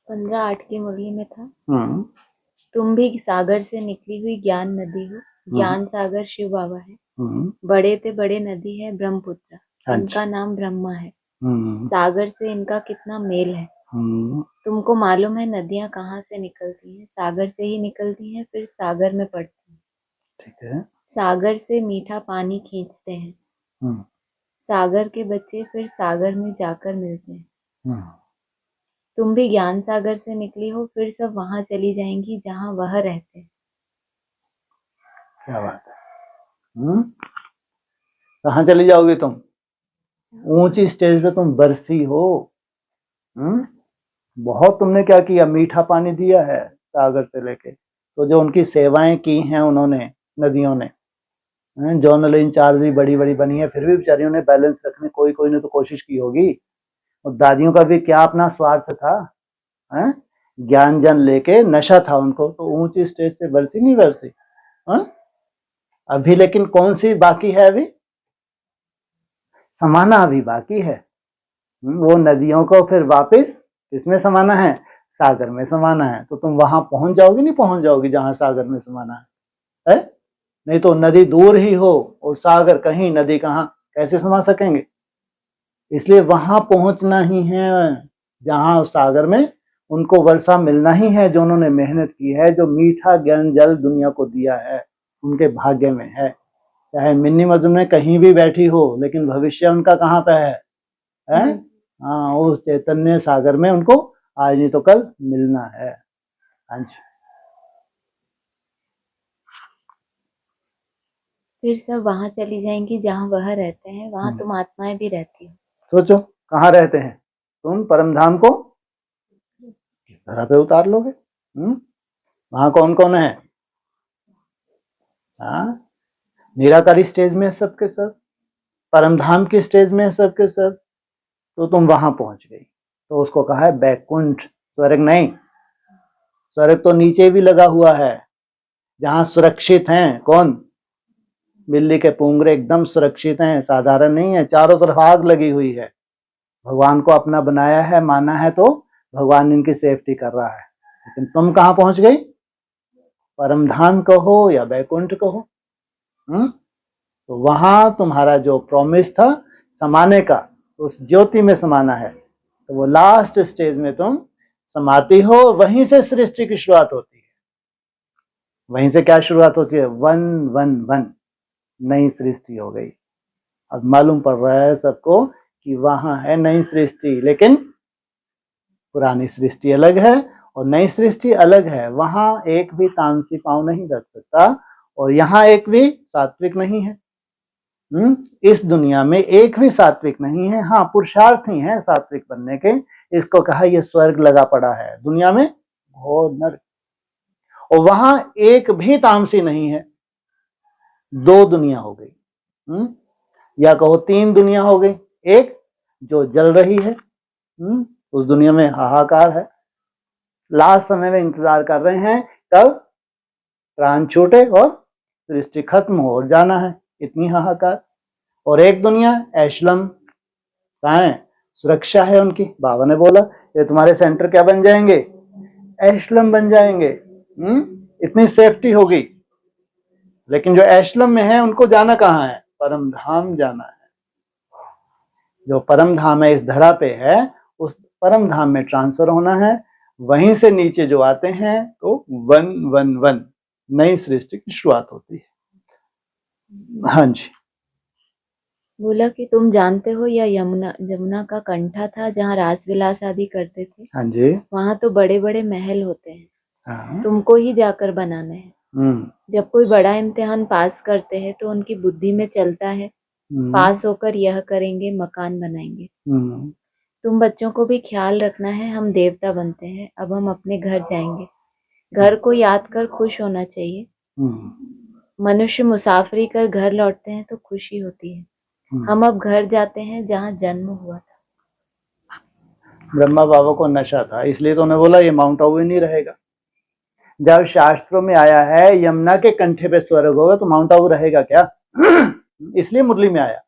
15:08 की मुरली में था, तुम भी सागर से निकली हुई ज्ञान नदी हो, ज्ञान सागर शिव बाबा है, बड़े ते बड़े नदी है ब्रह्मपुत्र, इनका नाम ब्रह्मा है, सागर से इनका कितना मेल है। तुमको मालूम है नदियां कहाँ से निकलती हैं? सागर से ही निकलती हैं, फिर सागर में पड़ती हैं। ठीक है। सागर से मीठा पानी खींचते हैं, सागर के बच्चे फिर सागर में जाकर मिलते हैं। तुम भी ज्ञान सागर से निकली हो, फिर सब वहां चली जाएंगी जहां वह रहते हैं। क्या बात है। कहाँ चली जाओगी तुम? ऊंची स्टेज पे तुम बरसी हो। बहुत तुमने क्या किया, मीठा पानी दिया है सागर से लेके, तो जो उनकी सेवाएं की हैं उन्होंने, नदियों ने, जोनल इंचार्ज भी बड़ी बड़ी बनी है, फिर भी बेचारियों ने बैलेंस रखने कोई कोई ने तो कोशिश की होगी। और दादियों का भी क्या अपना स्वार्थ था, ज्ञान जन लेके नशा था उनको, तो ऊंची स्टेज से बरसी नहीं बरसी। अभी लेकिन कौन सी बाकी है? अभी समाना अभी बाकी है। वो नदियों को फिर वापस इसमें समाना है, सागर में समाना है। तो तुम वहां पहुंच जाओगी, नहीं पहुंच जाओगी जहां सागर में समाना है? नहीं तो नदी दूर ही हो और सागर कहीं, नदी कहाँ, कैसे समा सकेंगे? इसलिए वहां पहुंचना ही है जहां सागर में उनको वर्षा मिलना ही है, जो उन्होंने मेहनत की है, जो मीठा ज्ञान जल दुनिया को दिया है, उनके भाग्य में है। चाहे मिन्नी मजनू में कहीं भी बैठी हो, लेकिन भविष्य उनका कहाँ पे है? हाँ, उस चैतन्य सागर में उनको आज नहीं तो कल मिलना है। अच्छा, फिर सब वहां चली जाएंगी जहां वह रहते हैं, वहां तुम आत्माएं भी रहती हो। सोचो कहाँ रहते हैं तुम? परम धाम को किस तरह पे उतार लोगे? वहां कौन कौन है? निराकारी स्टेज में सबके सब, परम धाम की स्टेज में सबके सब, तो तुम वहां पहुंच गई। तो उसको कहा है बैकुंठ, स्वर्ग नहीं। स्वर्ग तो नीचे भी लगा हुआ है, जहां सुरक्षित हैं। कौन? बिल्ली के पुंगरे एकदम सुरक्षित हैं, साधारण नहीं है, चारों तरफ आग लगी हुई है। भगवान को अपना बनाया है, माना है, तो भगवान इनकी सेफ्टी कर रहा है। लेकिन तुम कहां पहुंच गई? परम धाम कहो या बैकुंठ कहो। तो वहां तुम्हारा जो प्रॉमिस था समाने का, उस ज्योति में समाना है। तो वो लास्ट स्टेज में तुम समाती हो, वहीं से सृष्टि की शुरुआत होती है। वहीं से क्या शुरुआत होती है? 111, नई सृष्टि हो गई। अब मालूम पड़ रहा है सबको कि वहां है नई सृष्टि, लेकिन पुरानी सृष्टि अलग है और नई सृष्टि अलग है। वहां एक भी तामसी पांव नहीं रख सकता और यहाँ एक भी सात्विक नहीं है। इस दुनिया में एक भी सात्विक नहीं है। हाँ, पुरुषार्थ ही है सात्विक बनने के। इसको कहा ये स्वर्ग लगा पड़ा है दुनिया में, घोर नरक। और वहां एक भी तामसी नहीं है। 2 दुनिया हो गई, या कहो 3 दुनिया हो गई। एक जो जल रही है, उस दुनिया में हाहाकार है। लास्ट समय में इंतजार कर रहे हैं कब प्राण छूटे और सृष्टि खत्म हो और जाना है, इतनी हाहाकार। और एक दुनिया एशलम, कहाँ है? सुरक्षा है उनकी। बाबा ने बोला ये तुम्हारे सेंटर क्या बन जाएंगे? एशलम बन जाएंगे। इतनी सेफ्टी होगी। लेकिन जो एशलम में है उनको जाना कहाँ है? परम धाम जाना है। जो परम धाम है इस धरा पे है, उस परम धाम में ट्रांसफर होना है। वहीं से नीचे जो आते हैं तो 111 नई सृष्टि की शुरुआत होती है। हाँ जी। बोला कि तुम जानते हो यह यमुना का कंठा था जहाँ रास विलास आदि करते थे। हाँ जी। वहां तो बड़े बड़े महल होते हैं, हाँ। तुमको ही जाकर बनाने हैं। जब कोई बड़ा इम्तिहान पास करते हैं तो उनकी बुद्धि में चलता है पास होकर यह करेंगे, मकान बनाएंगे। तुम बच्चों को भी ख्याल रखना है, हम देवता बनते हैं, अब हम अपने घर जाएंगे। घर को याद कर खुश होना चाहिए। मनुष्य मुसाफरी कर घर लौटते हैं तो खुशी होती है। हम अब घर जाते हैं जहाँ जन्म हुआ था। ब्रह्मा बाबा को नशा था, इसलिए तो उन्होंने बोला ये माउंट आबू ही नहीं रहेगा। जब शास्त्रों में आया है यमुना के कंठे पे स्वर्ग होगा तो माउंट आबू रहेगा क्या? इसलिए मुरली में आया।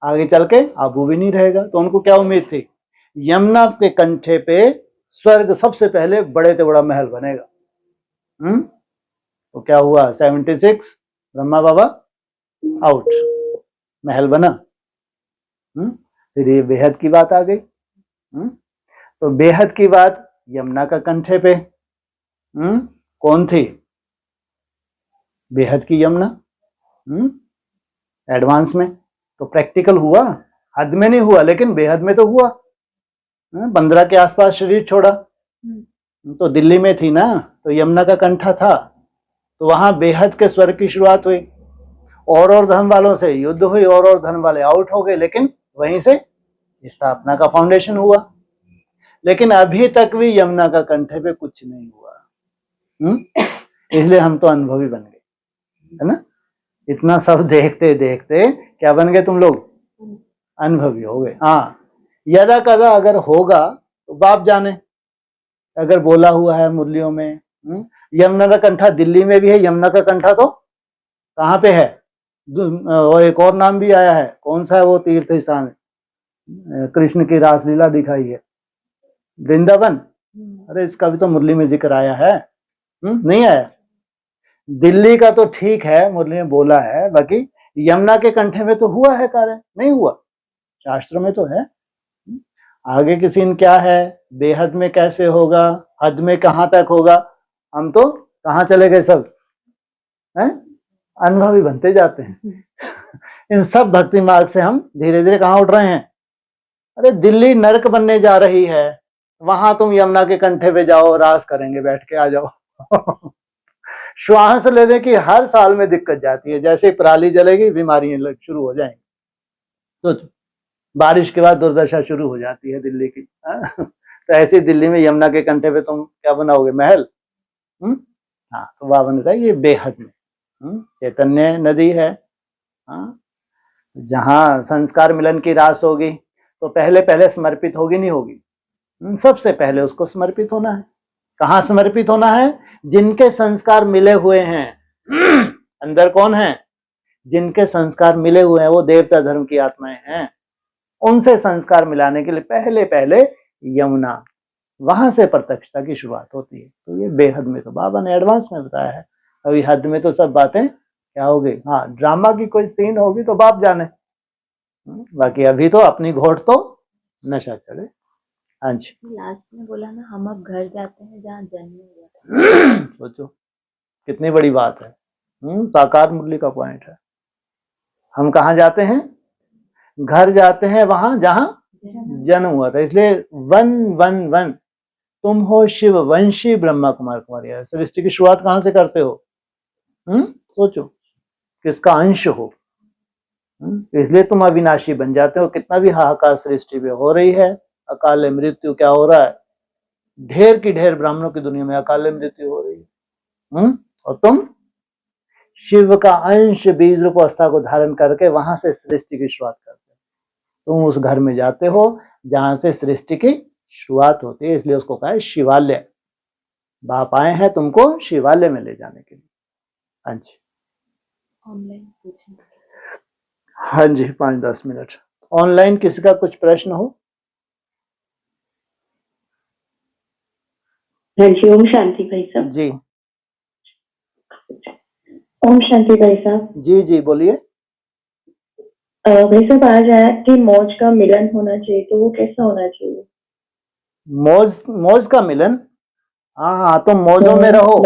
आगे चल के आबू भी नहीं रहेगा। तो उनको क्या उम्मीद थी? यमुना के कंठे पे स्वर्ग सबसे पहले बड़े से बड़ा महल बनेगा। तो क्या हुआ? 76 ब्रह्मा बाबा आउट, महल बना। फिर ये बेहद की बात आ गई। तो बेहद की बात यमुना का कंठे पे कौन थी? बेहद की यमुना। एडवांस में तो प्रैक्टिकल हुआ, हद में नहीं हुआ, लेकिन बेहद में तो हुआ। 15 के आसपास शरीर छोड़ा तो दिल्ली में थी ना, तो यमुना का कंठा था, तो वहां बेहद के स्वर्ग की शुरुआत हुई। और धन वालों से युद्ध हुई, और धन वाले आउट हो गए, लेकिन वहीं से स्थापना का फाउंडेशन हुआ। लेकिन अभी तक भी यमुना का कंठे पे कुछ नहीं हुआ। इसलिए हम तो अनुभवी बन गए, है ना? इतना सब देखते देखते क्या बन गए तुम लोग? अनुभवी हो गए। हाँ, यदा कदा अगर होगा तो बाप जाने। अगर बोला हुआ है मुरलियों में यमुना का कंठा दिल्ली में भी है, यमुना का कंठा तो कहाँ पे है? और एक और नाम भी आया है, कौन सा है वो तीर्थ स्थान? कृष्ण की रासलीला दिखाई है, वृंदावन। अरे इसका भी तो मुरली में जिक्र आया है। नहीं आया? दिल्ली का तो ठीक है, मुरली में बोला है, बाकी यमुना के कंठे में तो हुआ है कार्य, नहीं हुआ? शास्त्र में तो है। आगे की सीन क्या है? बेहद में कैसे होगा, हद में कहाँ तक होगा? हम तो कहाँ चले गए सब, हैं? अनुभवी बनते जाते हैं। इन सब भक्ति मार्ग से हम धीरे धीरे कहाँ उठ रहे हैं? अरे दिल्ली नरक बनने जा रही है, वहां तुम यमुना के कंठे पे जाओ, रास करेंगे, बैठ के आ जाओ। श्वास लेने की हर साल में दिक्कत जाती है, जैसे पराली जलेगी बीमारियां शुरू हो जाएंगी। तो बारिश के बाद दुर्दशा शुरू हो जाती है दिल्ली की। तो ऐसी दिल्ली में यमुना के कंठे पे तुम क्या बनाओगे? महल। हाँ, तो बाबा ने कहा ये बेहद में चैतन्य नदी है। जहां संस्कार मिलन की रास होगी तो पहले पहले समर्पित होगी, नहीं होगी? सबसे पहले उसको समर्पित होना है। कहाँ समर्पित होना है? जिनके संस्कार मिले हुए हैं। अंदर कौन है? जिनके संस्कार मिले हुए हैं वो देवता धर्म की आत्माएं हैं। उनसे संस्कार मिलाने के लिए पहले पहले यमुना, वहां से प्रत्यक्षता की शुरुआत होती है। तो ये बेहद में तो बाबा ने एडवांस में बताया है। अभी हद में तो सब बातें क्या हो गई? हाँ, ड्रामा की कोई सीन होगी तो बाप जाने, बाकी अभी तो अपनी घोट तो नशा चढ़े। हाँ जी। लास्ट में बोला ना, हम अब घर जाते हैं जहाँ जन्म हुआ। सोचो कितनी बड़ी बात है। साकार मुरली का पॉइंट है। हम कहाँ जाते हैं? घर जाते हैं वहां जहां जन्म हुआ था। इसलिए 111 तुम हो शिव वंशी ब्रह्मा कुमार कुमारी। सृष्टि की शुरुआत कहां से करते हो? सोचो किसका अंश हो। इसलिए तुम अविनाशी बन जाते हो। कितना भी हाहाकार सृष्टि में हो रही है, अकाल मृत्यु क्या हो रहा है? ढेर की ढेर ब्राह्मणों की दुनिया में अकाल मृत्यु हो रही है। और तुम शिव का अंश बीज रूप अवस्था को धारण करके वहां से सृष्टि की शुरुआत करते हो। तुम उस घर में जाते हो जहां से सृष्टि की शुरुआत होती है, इसलिए उसको कहा है शिवालय। बाप आए हैं तुमको शिवालय में ले जाने के लिए। हाँ जी, ऑनलाइन पूछना। हाँ जी, 5-10 मिनट ऑनलाइन। किसी का कुछ प्रश्न हो? हाँ जी, ओम शांति भाई साहब। जी, ओम शांति भाई साहब। जी जी बोलिए। भाई साहब आज आया कि मौज का मिलन होना चाहिए, तो वो कैसा होना चाहिए? मौज का मिलन? हाँ, तुम मौजों में रहो,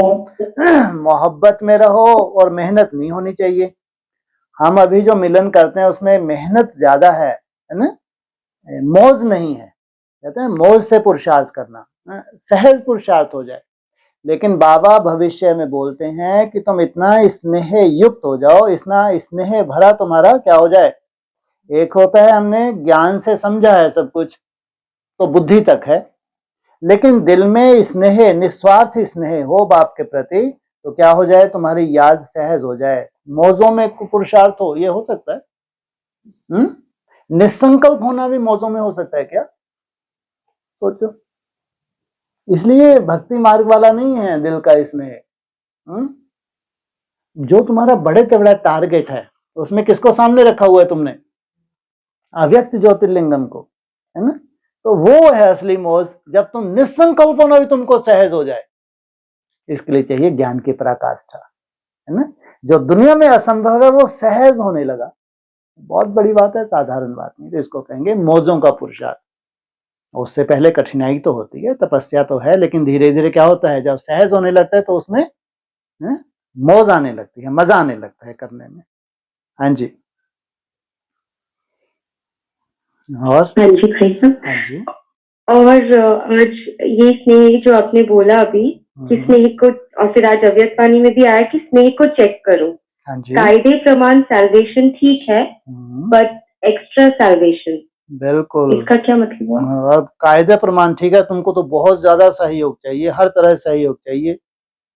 मोहब्बत में रहो, और मेहनत नहीं होनी चाहिए। हम अभी जो मिलन करते हैं उसमें मेहनत ज्यादा है ना, मौज नहीं है। कहते हैं मौज से पुरुषार्थ करना, सहज पुरुषार्थ हो जाए। लेकिन बाबा भविष्य में बोलते हैं कि तुम इतना स्नेह युक्त हो जाओ, इतना स्नेह भरा तुम्हारा क्या हो जाए। एक होता है हमने ज्ञान से समझा है सब कुछ, तो बुद्धि तक है, लेकिन दिल में स्नेह, निस्वार्थ स्नेह हो बाप के प्रति, तो क्या हो जाए, तुम्हारी याद सहज हो जाए, मौजों में पुरुषार्थ हो। ये हो सकता है। निसंकल्प होना भी मौजों में हो सकता है क्या, सोचो। इसलिए भक्ति मार्ग वाला नहीं है दिल का स्नेह। जो तुम्हारा बड़े से बड़ा टारगेट है, उसमें किसको सामने रखा हुआ है तुमने, अव्यक्त ज्योतिर्लिंगम को, है ना। तो वो है असली मौज, जब तुम निसंकल्प होना भी तुमको सहज हो जाए। इसके लिए चाहिए ज्ञान की पराकाष्ठा, है ना। जो दुनिया में असंभव है वो सहज होने लगा, बहुत बड़ी बात है, साधारण बात नहीं। तो इसको कहेंगे मौजों का पुरुषार्थ। उससे पहले कठिनाई तो होती है, तपस्या तो है, लेकिन धीरे धीरे क्या होता है, जब सहज होने लगता है तो उसमें मौज आने लगती है, मजा आने लगता है करने में। हाँ जी, और हाँ जी भाई साहब। हाँ जी। और आज ये स्नेह जो आपने बोला अभी कि स्नेह को, और फिर आज अव्यक्त वाणी में भी आया कि स्नेह को चेक करो। हाँ जी, कायदे प्रमाण सैल्वेशन ठीक है, बट एक्स्ट्रा सैल्वेशन, बिल्कुल। इसका क्या मतलब हुआ? अब कायदे प्रमाण ठीक है, तुमको तो बहुत ज्यादा सहयोग चाहिए, हर तरह से सहयोग चाहिए,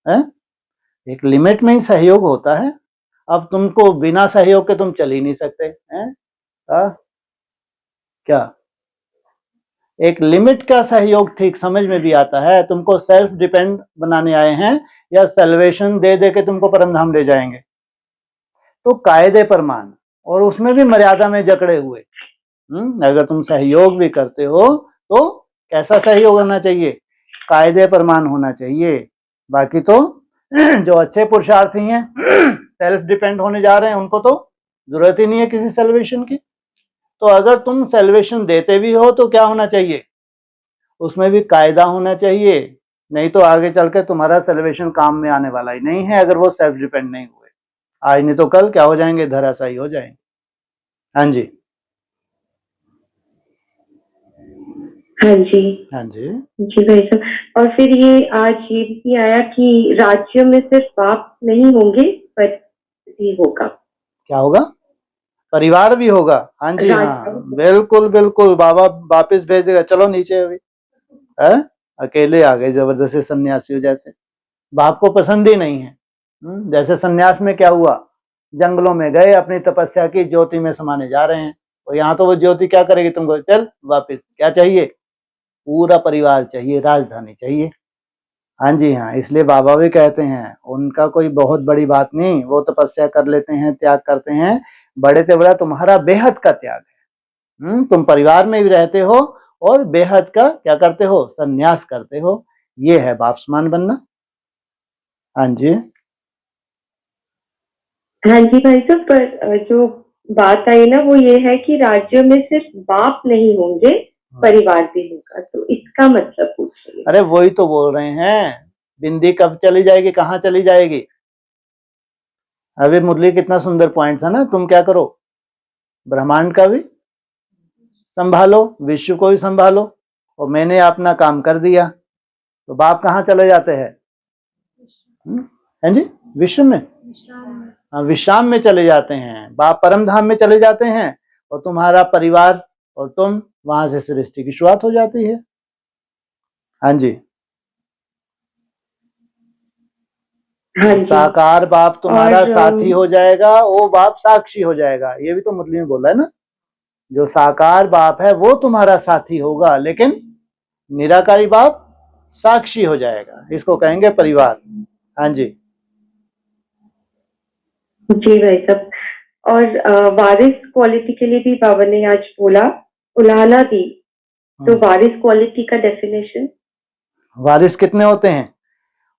है। एक लिमिट में ही सहयोग होता है। अब तुमको बिना सहयोग के तुम चल ही नहीं सकते हैं, क्या एक लिमिट का सहयोग ठीक समझ में भी आता है। तुमको सेल्फ डिपेंड बनाने आए हैं या सैल्वेशन दे दे के तुमको परमधाम ले जाएंगे, तो कायदे प्रमाण, और उसमें भी मर्यादा में जकड़े हुए। अगर तुम सहयोग भी करते हो तो कैसा सहयोग होना चाहिए, कायदे प्रमाण होना चाहिए। बाकी तो जो अच्छे पुरुषार्थी हैं, सेल्फ डिपेंड होने जा रहे हैं, उनको तो जरूरत ही नहीं है किसी सेल्वेशन की। तो अगर तुम सेल्वेशन देते भी हो तो क्या होना चाहिए, उसमें भी कायदा होना चाहिए, नहीं तो आगे चल के तुम्हारा सेल्वेशन काम में आने वाला ही नहीं है, अगर वो सेल्फ डिपेंड नहीं हुए। आज नहीं तो कल क्या हो जाएंगे, धराशायी हो जाएंगे। हाँ जी, हाँ जी, हाँ जी, जी भाई साहब। और फिर ये आज ये भी आया कि राज्य में सिर्फ बाप नहीं होंगे पर भी होगा। क्या होगा, परिवार भी होगा। हाँ जी, हाँ बिल्कुल बिल्कुल, बाबा वापिस भेज देगा। चलो नीचे अभी, है अकेले आ गए जबरदस्ती सन्यासियों जैसे, बाप को पसंद ही नहीं है। जैसे सन्यास में क्या हुआ, जंगलों में गए, अपनी तपस्या की, ज्योति में समाने जा रहे हैं, और यहाँ तो वो ज्योति क्या करेगी तुमको, चल वापिस, क्या चाहिए, पूरा परिवार चाहिए, राजधानी चाहिए। हाँ जी, हाँ, इसलिए बाबा भी कहते हैं उनका कोई बहुत बड़ी बात नहीं, वो तपस्या कर लेते हैं, त्याग करते हैं, बड़े से बड़ा तुम्हारा बेहद का त्याग है। तुम परिवार में भी रहते हो और बेहद का क्या करते हो, संन्यास करते हो। ये है बाप समान बनना। हाँ जी, हाँ जी भाई साहब। पर जो बात आई ना वो ये है कि राज्य में सिर्फ बाप नहीं होंगे, परिवार भी होगा, तो इसका मतलब पूछ रही हूँ। अरे वही तो बोल रहे हैं, बिंदी कब चली जाएगी, कहाँ चली जाएगी। अभी मुरली कितना सुंदर पॉइंट था ना, तुम क्या करो, ब्रह्मांड का भी संभालो, विश्व को भी संभालो, और मैंने अपना काम कर दिया, तो बाप कहाँ चले जाते हैं, हैं जी, विश्व में, हाँ, विश्राम में चले जाते हैं, बाप परम धाम में चले जाते हैं, और तुम्हारा परिवार और तुम वहां से सृष्टि की शुरुआत हो जाती है। हाँ जी, हाँ जी। साकार बाप तुम्हारा साथी हो जाएगा, वो बाप साक्षी हो जाएगा। ये भी तो मुरली में बोला है ना, जो साकार बाप है वो तुम्हारा साथी होगा, लेकिन निराकारी बाप साक्षी हो जाएगा। इसको कहेंगे परिवार। हाँ जी, जी भाई साहब। और वारिस क्वालिटी के लिए भी बाबा ने आज बोला, उलाहना दी, तो वारिस क्वालिटी का डेफिनेशन। वारिस कितने होते हैं,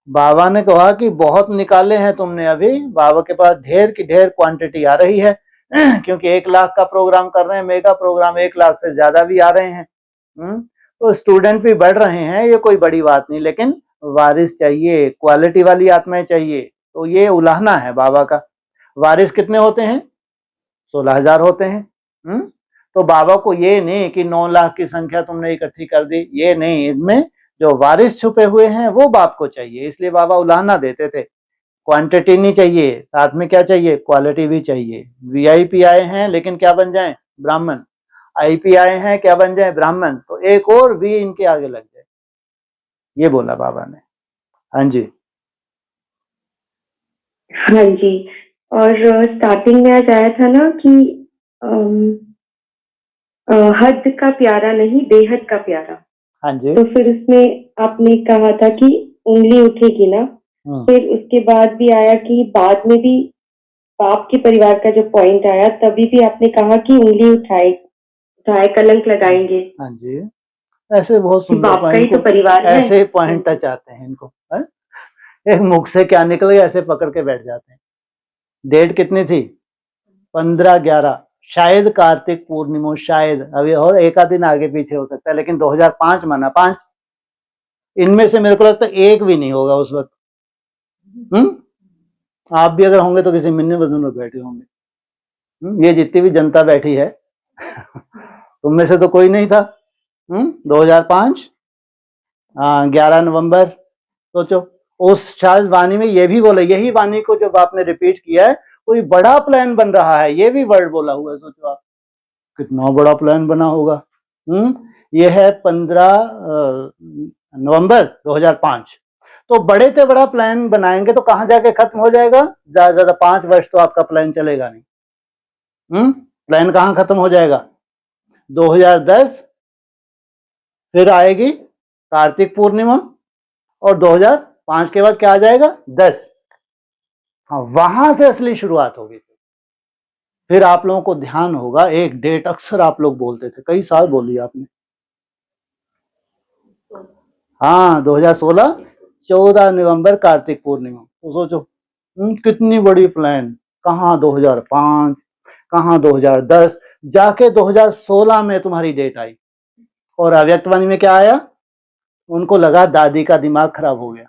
बाबा ने कहा कि बहुत निकाले हैं तुमने, अभी बाबा के पास ढेर की ढेर क्वांटिटी आ रही है, क्योंकि 1 लाख का प्रोग्राम कर रहे हैं, मेगा प्रोग्राम, 1 लाख से ज्यादा भी आ रहे हैं। तो स्टूडेंट भी बढ़ रहे हैं, ये कोई बड़ी बात नहीं, लेकिन वारिस चाहिए, क्वालिटी वाली आत्माएं चाहिए। तो ये उलाहना है बाबा का। वारिस कितने होते हैं, 16,000 होते हैं। तो बाबा को ये नहीं कि 9 लाख की संख्या तुमने इकट्ठी कर दी, ये नहीं, इनमें जो वारिस छुपे हुए हैं वो बाप को चाहिए। इसलिए बाबा उलाहना देते थे, क्वांटिटी नहीं चाहिए, साथ में क्या चाहिए, क्वालिटी भी चाहिए। वीआईपी आए हैं लेकिन क्या बन जाए, ब्राह्मण। आईपी आए हैं, क्या बन जाए, ब्राह्मण। तो एक और वी इनके आगे लग जाए, ये बोला बाबा ने। हाँ जी, हाँ जी। और स्टार्टिंग में आज आया था ना कि हद का प्यारा नहीं, बेहद का प्यारा। हाँ जी। तो फिर उसमें आपने कहा था कि उंगली उठेगी ना, फिर उसके बाद भी आया कि बाद में भी बाप के परिवार का जो पॉइंट आया, तभी भी आपने कहा कि उंगली उठाए उठाए कलंक लगाएंगे। हाँ जी, ऐसे बहुत कि सुंदर बाप का ही पॉइंट तो परिवार है। ऐसे पॉइंट टच आते हैं इनको, है? एक मुख से क्या निकल गया ऐसे पकड़ के बैठ जाते हैं। डेट कितनी थी, 15/11, शायद कार्तिक पूर्णिमा, शायद अभी और एक आध दिन आगे पीछे हो सकता है, लेकिन 2005 माना 5। इनमें से मेरे को लगता है एक भी नहीं होगा उस वक्त। आप भी अगर होंगे तो किसी मिन्नी वजन में बैठे होंगे। ये जितनी भी जनता बैठी है तुम में से तो कोई नहीं था। 2005, 11 नवंबर। सोचो, उस शायद वाणी में ये भी बोला, यही वाणी को जब आपने रिपीट किया है, कोई बड़ा प्लान बन रहा है, ये भी वर्ड बोला हुआ है। सोचो आप, कितना बड़ा प्लान बना होगा। ये है 15 नवंबर 2005। तो बड़े से बड़ा प्लान बनाएंगे तो कहां जाके खत्म हो जाएगा, ज्यादा ज्यादा 5 वर्ष तो आपका प्लान चलेगा नहीं। प्लान कहां खत्म हो जाएगा, 2010 फिर आएगी कार्तिक पूर्णिमा, और 2005 के बाद क्या आ जाएगा, 10। हाँ, वहां से असली शुरुआत होगी। फिर आप लोगों को ध्यान होगा, एक डेट अक्सर आप लोग बोलते थे, कई साल बोली आपने। हाँ, 2016, 14 नवंबर कार्तिक पूर्णिमा। तो सोचो कितनी बड़ी प्लान, कहाँ 2005, कहाँ 2010, जाके 2016 में तुम्हारी डेट आई। और अव्यक्तवाणी में क्या आया, उनको लगा दादी का दिमाग खराब हो गया,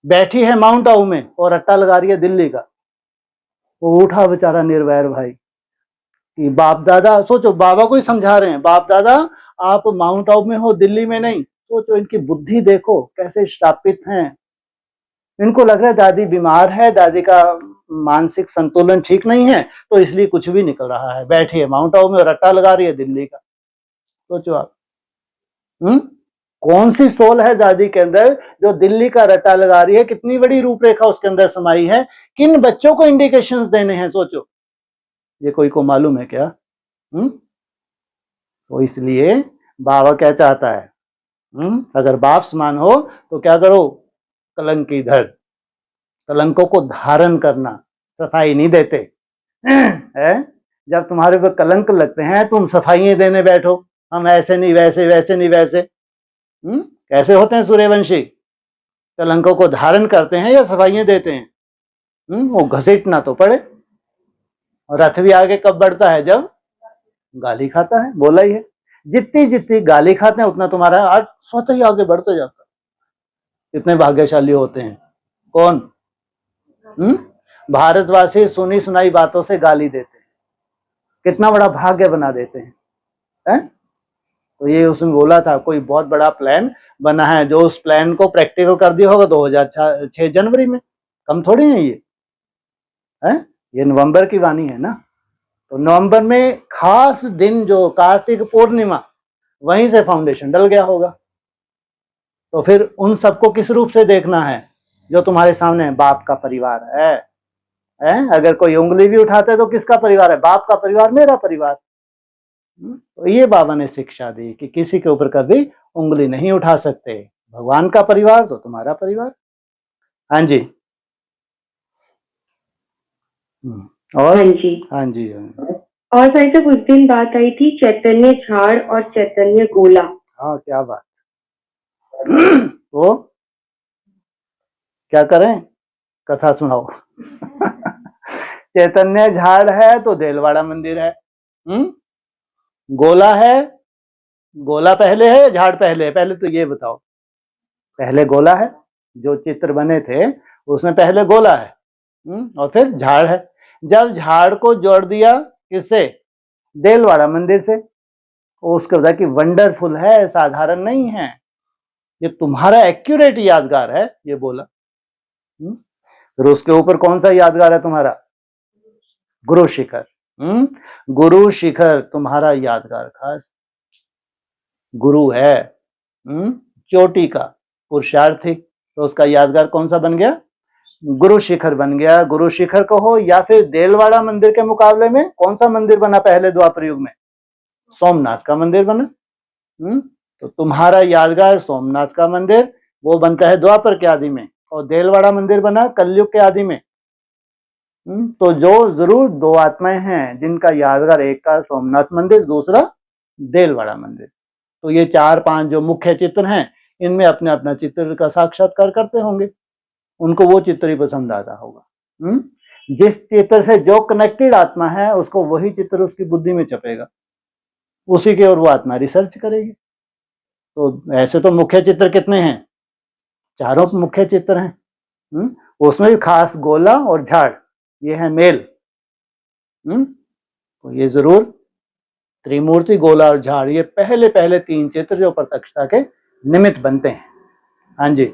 बैठी है माउंट आबू में और रट्टा लगा रही है दिल्ली का। वो उठा बेचारा निर्वैर भाई कि बाप दादा, सोचो बाबा को ही समझा रहे हैं, बाप दादा आप माउंट आबू में हो, दिल्ली में नहीं। सोचो इनकी बुद्धि देखो कैसे स्थापित हैं। इनको लग रहा है दादी बीमार है, दादी का मानसिक संतुलन ठीक नहीं है, तो इसलिए कुछ भी निकल रहा है। बैठी है माउंट आबू में और रट्टा लगा रही है दिल्ली का। सोचो आप, कौन सी सोल है दादी के अंदर जो दिल्ली का रट्टा लगा रही है, कितनी बड़ी रूपरेखा उसके अंदर समाई है, किन बच्चों को इंडिकेशंस देने हैं। सोचो, ये कोई को मालूम है क्या? तो इसलिए बाबा क्या चाहता है, अगर बाप समान हो तो क्या करो, कलंक इधर, कलंकों को धारण करना, सफाई नहीं देते है। जब तुम्हारे पर कलंक लगते हैं तुम सफाइयां देने बैठो, हम ऐसे नहीं वैसे, वैसे नहीं वैसे। कैसे होते हैं सूर्यवंशी, कलंकों को धारण करते हैं या सफाइयां देते हैं? वो घसीटना तो पड़े। और रथ भी आगे कब बढ़ता है, जब गाली खाता है, बोला ही है। जितनी जितनी गाली खाते हैं उतना तुम्हारा आज स्वतः ही आगे बढ़ते जाता है। इतने भाग्यशाली होते हैं कौन? भारतवासी सुनी सुनाई बातों से गाली देते हैं, कितना बड़ा भाग्य बना देते हैं। तो ये उसने बोला था कोई बहुत बड़ा प्लान बना है, जो उस प्लान को प्रैक्टिकल कर दिया होगा 2006 जनवरी में, कम थोड़ी है ये, है? ये नवंबर की वाणी है ना। तो नवंबर में खास दिन जो कार्तिक पूर्णिमा, वहीं से फाउंडेशन डल गया होगा। तो फिर उन सबको किस रूप से देखना है, जो तुम्हारे सामने है, बाप का परिवार है। अगर कोई उंगली भी उठाता है तो किसका परिवार है, बाप का परिवार, मेरा परिवार। तो ये बाबा ने शिक्षा दी कि किसी के ऊपर कभी उंगली नहीं उठा सकते। भगवान का परिवार तो तुम्हारा परिवार। हाँ जी। और हाँ जी, हाँ जी। और भाई साहब उस दिन बात आई थी चैतन्य झाड़ और चैतन्य गोला। हाँ, क्या बात। तो क्या करें, कथा सुनाओ। चैतन्य झाड़ है तो देलवाड़ा मंदिर है। गोला है, गोला पहले है, झाड़ पहले है? पहले तो ये बताओ, पहले गोला है, जो चित्र बने थे उसमें पहले गोला है, और फिर झाड़ है। जब झाड़ को जोड़ दिया किससे? देलवाड़ा मंदिर से। उसके बाद कि वंडरफुल है, साधारण नहीं है, ये तुम्हारा एक्यूरेट यादगार है, ये बोला। फिर उसके ऊपर कौन सा यादगार है तुम्हारा? गुरु शिखर। गुरु शिखर तुम्हारा यादगार खास गुरु है, चोटी का पुरुषार्थी, तो उसका यादगार कौन सा बन गया? गुरु शिखर बन गया। गुरु शिखर कहो या फिर देलवाड़ा मंदिर के मुकाबले में कौन सा मंदिर बना पहले द्वापर युग में? सोमनाथ का मंदिर बना। तो तुम्हारा यादगार सोमनाथ का मंदिर, वो बनता है द्वापर के आदि में, और देलवाड़ा मंदिर बना कलयुग के आदि में। तो जो जरूर दो आत्माएं हैं जिनका यादगार, एक का सोमनाथ मंदिर, दूसरा देलवाड़ा मंदिर। तो ये 4-5 जो मुख्य चित्र हैं, इनमें अपने अपना चित्र का साक्षात्कार करते होंगे, उनको वो चित्र ही पसंद आता होगा। जिस चित्र से जो कनेक्टेड आत्मा है उसको वही चित्र उसकी बुद्धि में छपेगा, उसी के ओर वो आत्मा रिसर्च करेगी। तो ऐसे तो मुख्य चित्र कितने हैं? 4 मुख्य चित्र हैं। उसमें भी खास गोला और झाड़, ये है मेल। तो ये जरूर त्रिमूर्ति, गोला और झाड़, ये पहले पहले 3 चित्र जो प्रत्यक्षता के निमित्त बनते हैं। हाँ जी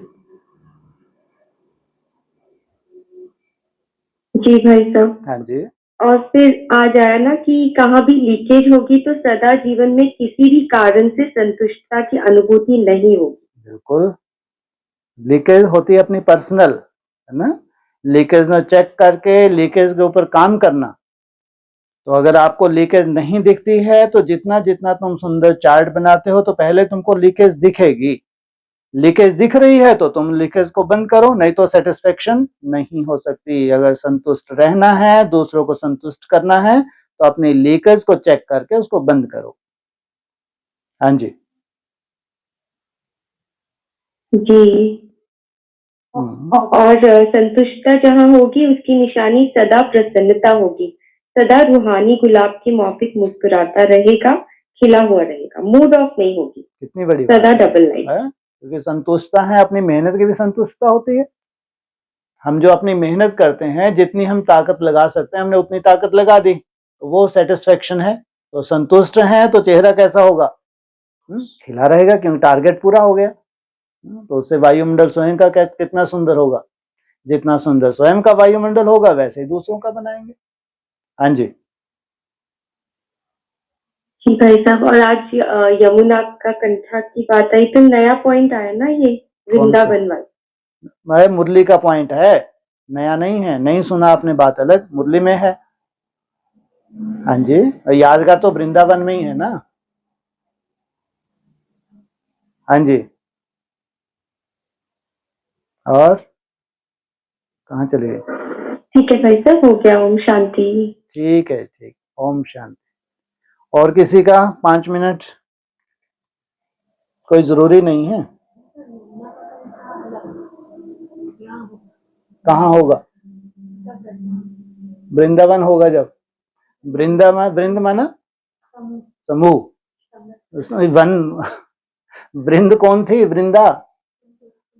जी भाई साहब। हाँ जी। और फिर आज आया ना कि कहाँ भी लीकेज होगी तो सदा जीवन में किसी भी कारण से संतुष्टता की अनुभूति नहीं होगी। बिल्कुल, लीकेज होती है अपनी पर्सनल, है ना। लीकेज में चेक करके लीकेज के ऊपर काम करना। तो अगर आपको लीकेज नहीं दिखती है तो जितना जितना तुम सुंदर चार्ट बनाते हो तो पहले तुमको लीकेज दिखेगी। लीकेज दिख रही है तो तुम लीकेज को बंद करो, नहीं तो सेटिस्फेक्शन नहीं हो सकती। अगर संतुष्ट रहना है, दूसरों को संतुष्ट करना है, तो अपनी लीकेज को चेक करके उसको बंद करो। हाँ जी जी। और संतुष्टता जहाँ होगी उसकी निशानी सदा प्रसन्नता होगी। सदा रूहानी गुलाब की मौफिक मुस्कुराता रहेगा, खिला हुआ रहेगा, मूड ऑफ नहीं होगी। कितनी बड़ी सदा बात डबल लाइफ है, क्योंकि संतुष्टता है, अपनी मेहनत की भी संतुष्टता होती है। हम जो अपनी मेहनत करते हैं, जितनी हम ताकत लगा सकते हैं, हमने उतनी ताकत लगा दी, तो वो सेटिस्फेक्शन है। तो संतुष्ट है तो चेहरा कैसा होगा? खिला रहेगा, क्योंकि टारगेट पूरा हो गया। तो उससे वायुमंडल स्वयं का कितना सुंदर होगा। जितना सुंदर स्वयं का वायुमंडल होगा वैसे ही दूसरों का बनाएंगे। हाँ जी जी भाई साहब। और आज यमुना का कंठा की बात आई तो नया पॉइंट आया ना, ये वृंदावन वाला। मुरली का पॉइंट है, नया नहीं है। नहीं सुना आपने, बात अलग, मुरली में है। हाँ जी, यादगार तो वृंदावन में ही है ना। हाँ जी, और कहाँ चले गए? ठीक है भाई साहब, हो गया। ओम शांति। ठीक है, ठीक, ओम शांति। और किसी का 5 मिनट? कोई जरूरी नहीं है। कहाँ होगा? वृंदावन होगा। जब वृंद माना समूह, उसमें वन वृंद कौन थी? वृंदा।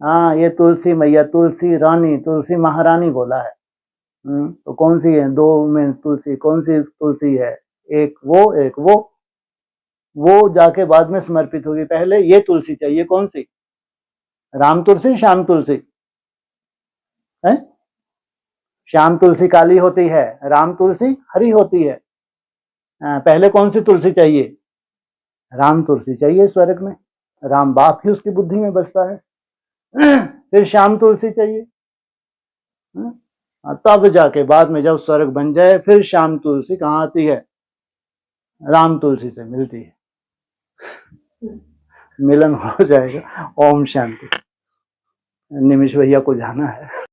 हाँ, ये तुलसी मैया, तुलसी रानी, तुलसी महारानी बोला है। तो कौन सी है? 2 में तुलसी, कौन सी तुलसी है? एक वो, एक वो जाके बाद में समर्पित होगी, पहले ये तुलसी चाहिए। कौन सी? राम तुलसी, श्याम तुलसी है? श्याम तुलसी काली होती है, राम तुलसी हरी होती है। पहले कौन सी तुलसी चाहिए? राम तुलसी चाहिए स्वर्ग में, राम बाप ही उसकी बुद्धि में बसता है। फिर श्याम तुलसी चाहिए, तब जाके बाद में जब स्वर्ग बन जाए फिर श्याम तुलसी कहाँ आती है? राम तुलसी से मिलती है, मिलन हो जाएगा। ओम शांति। निमिष भैया को जाना है।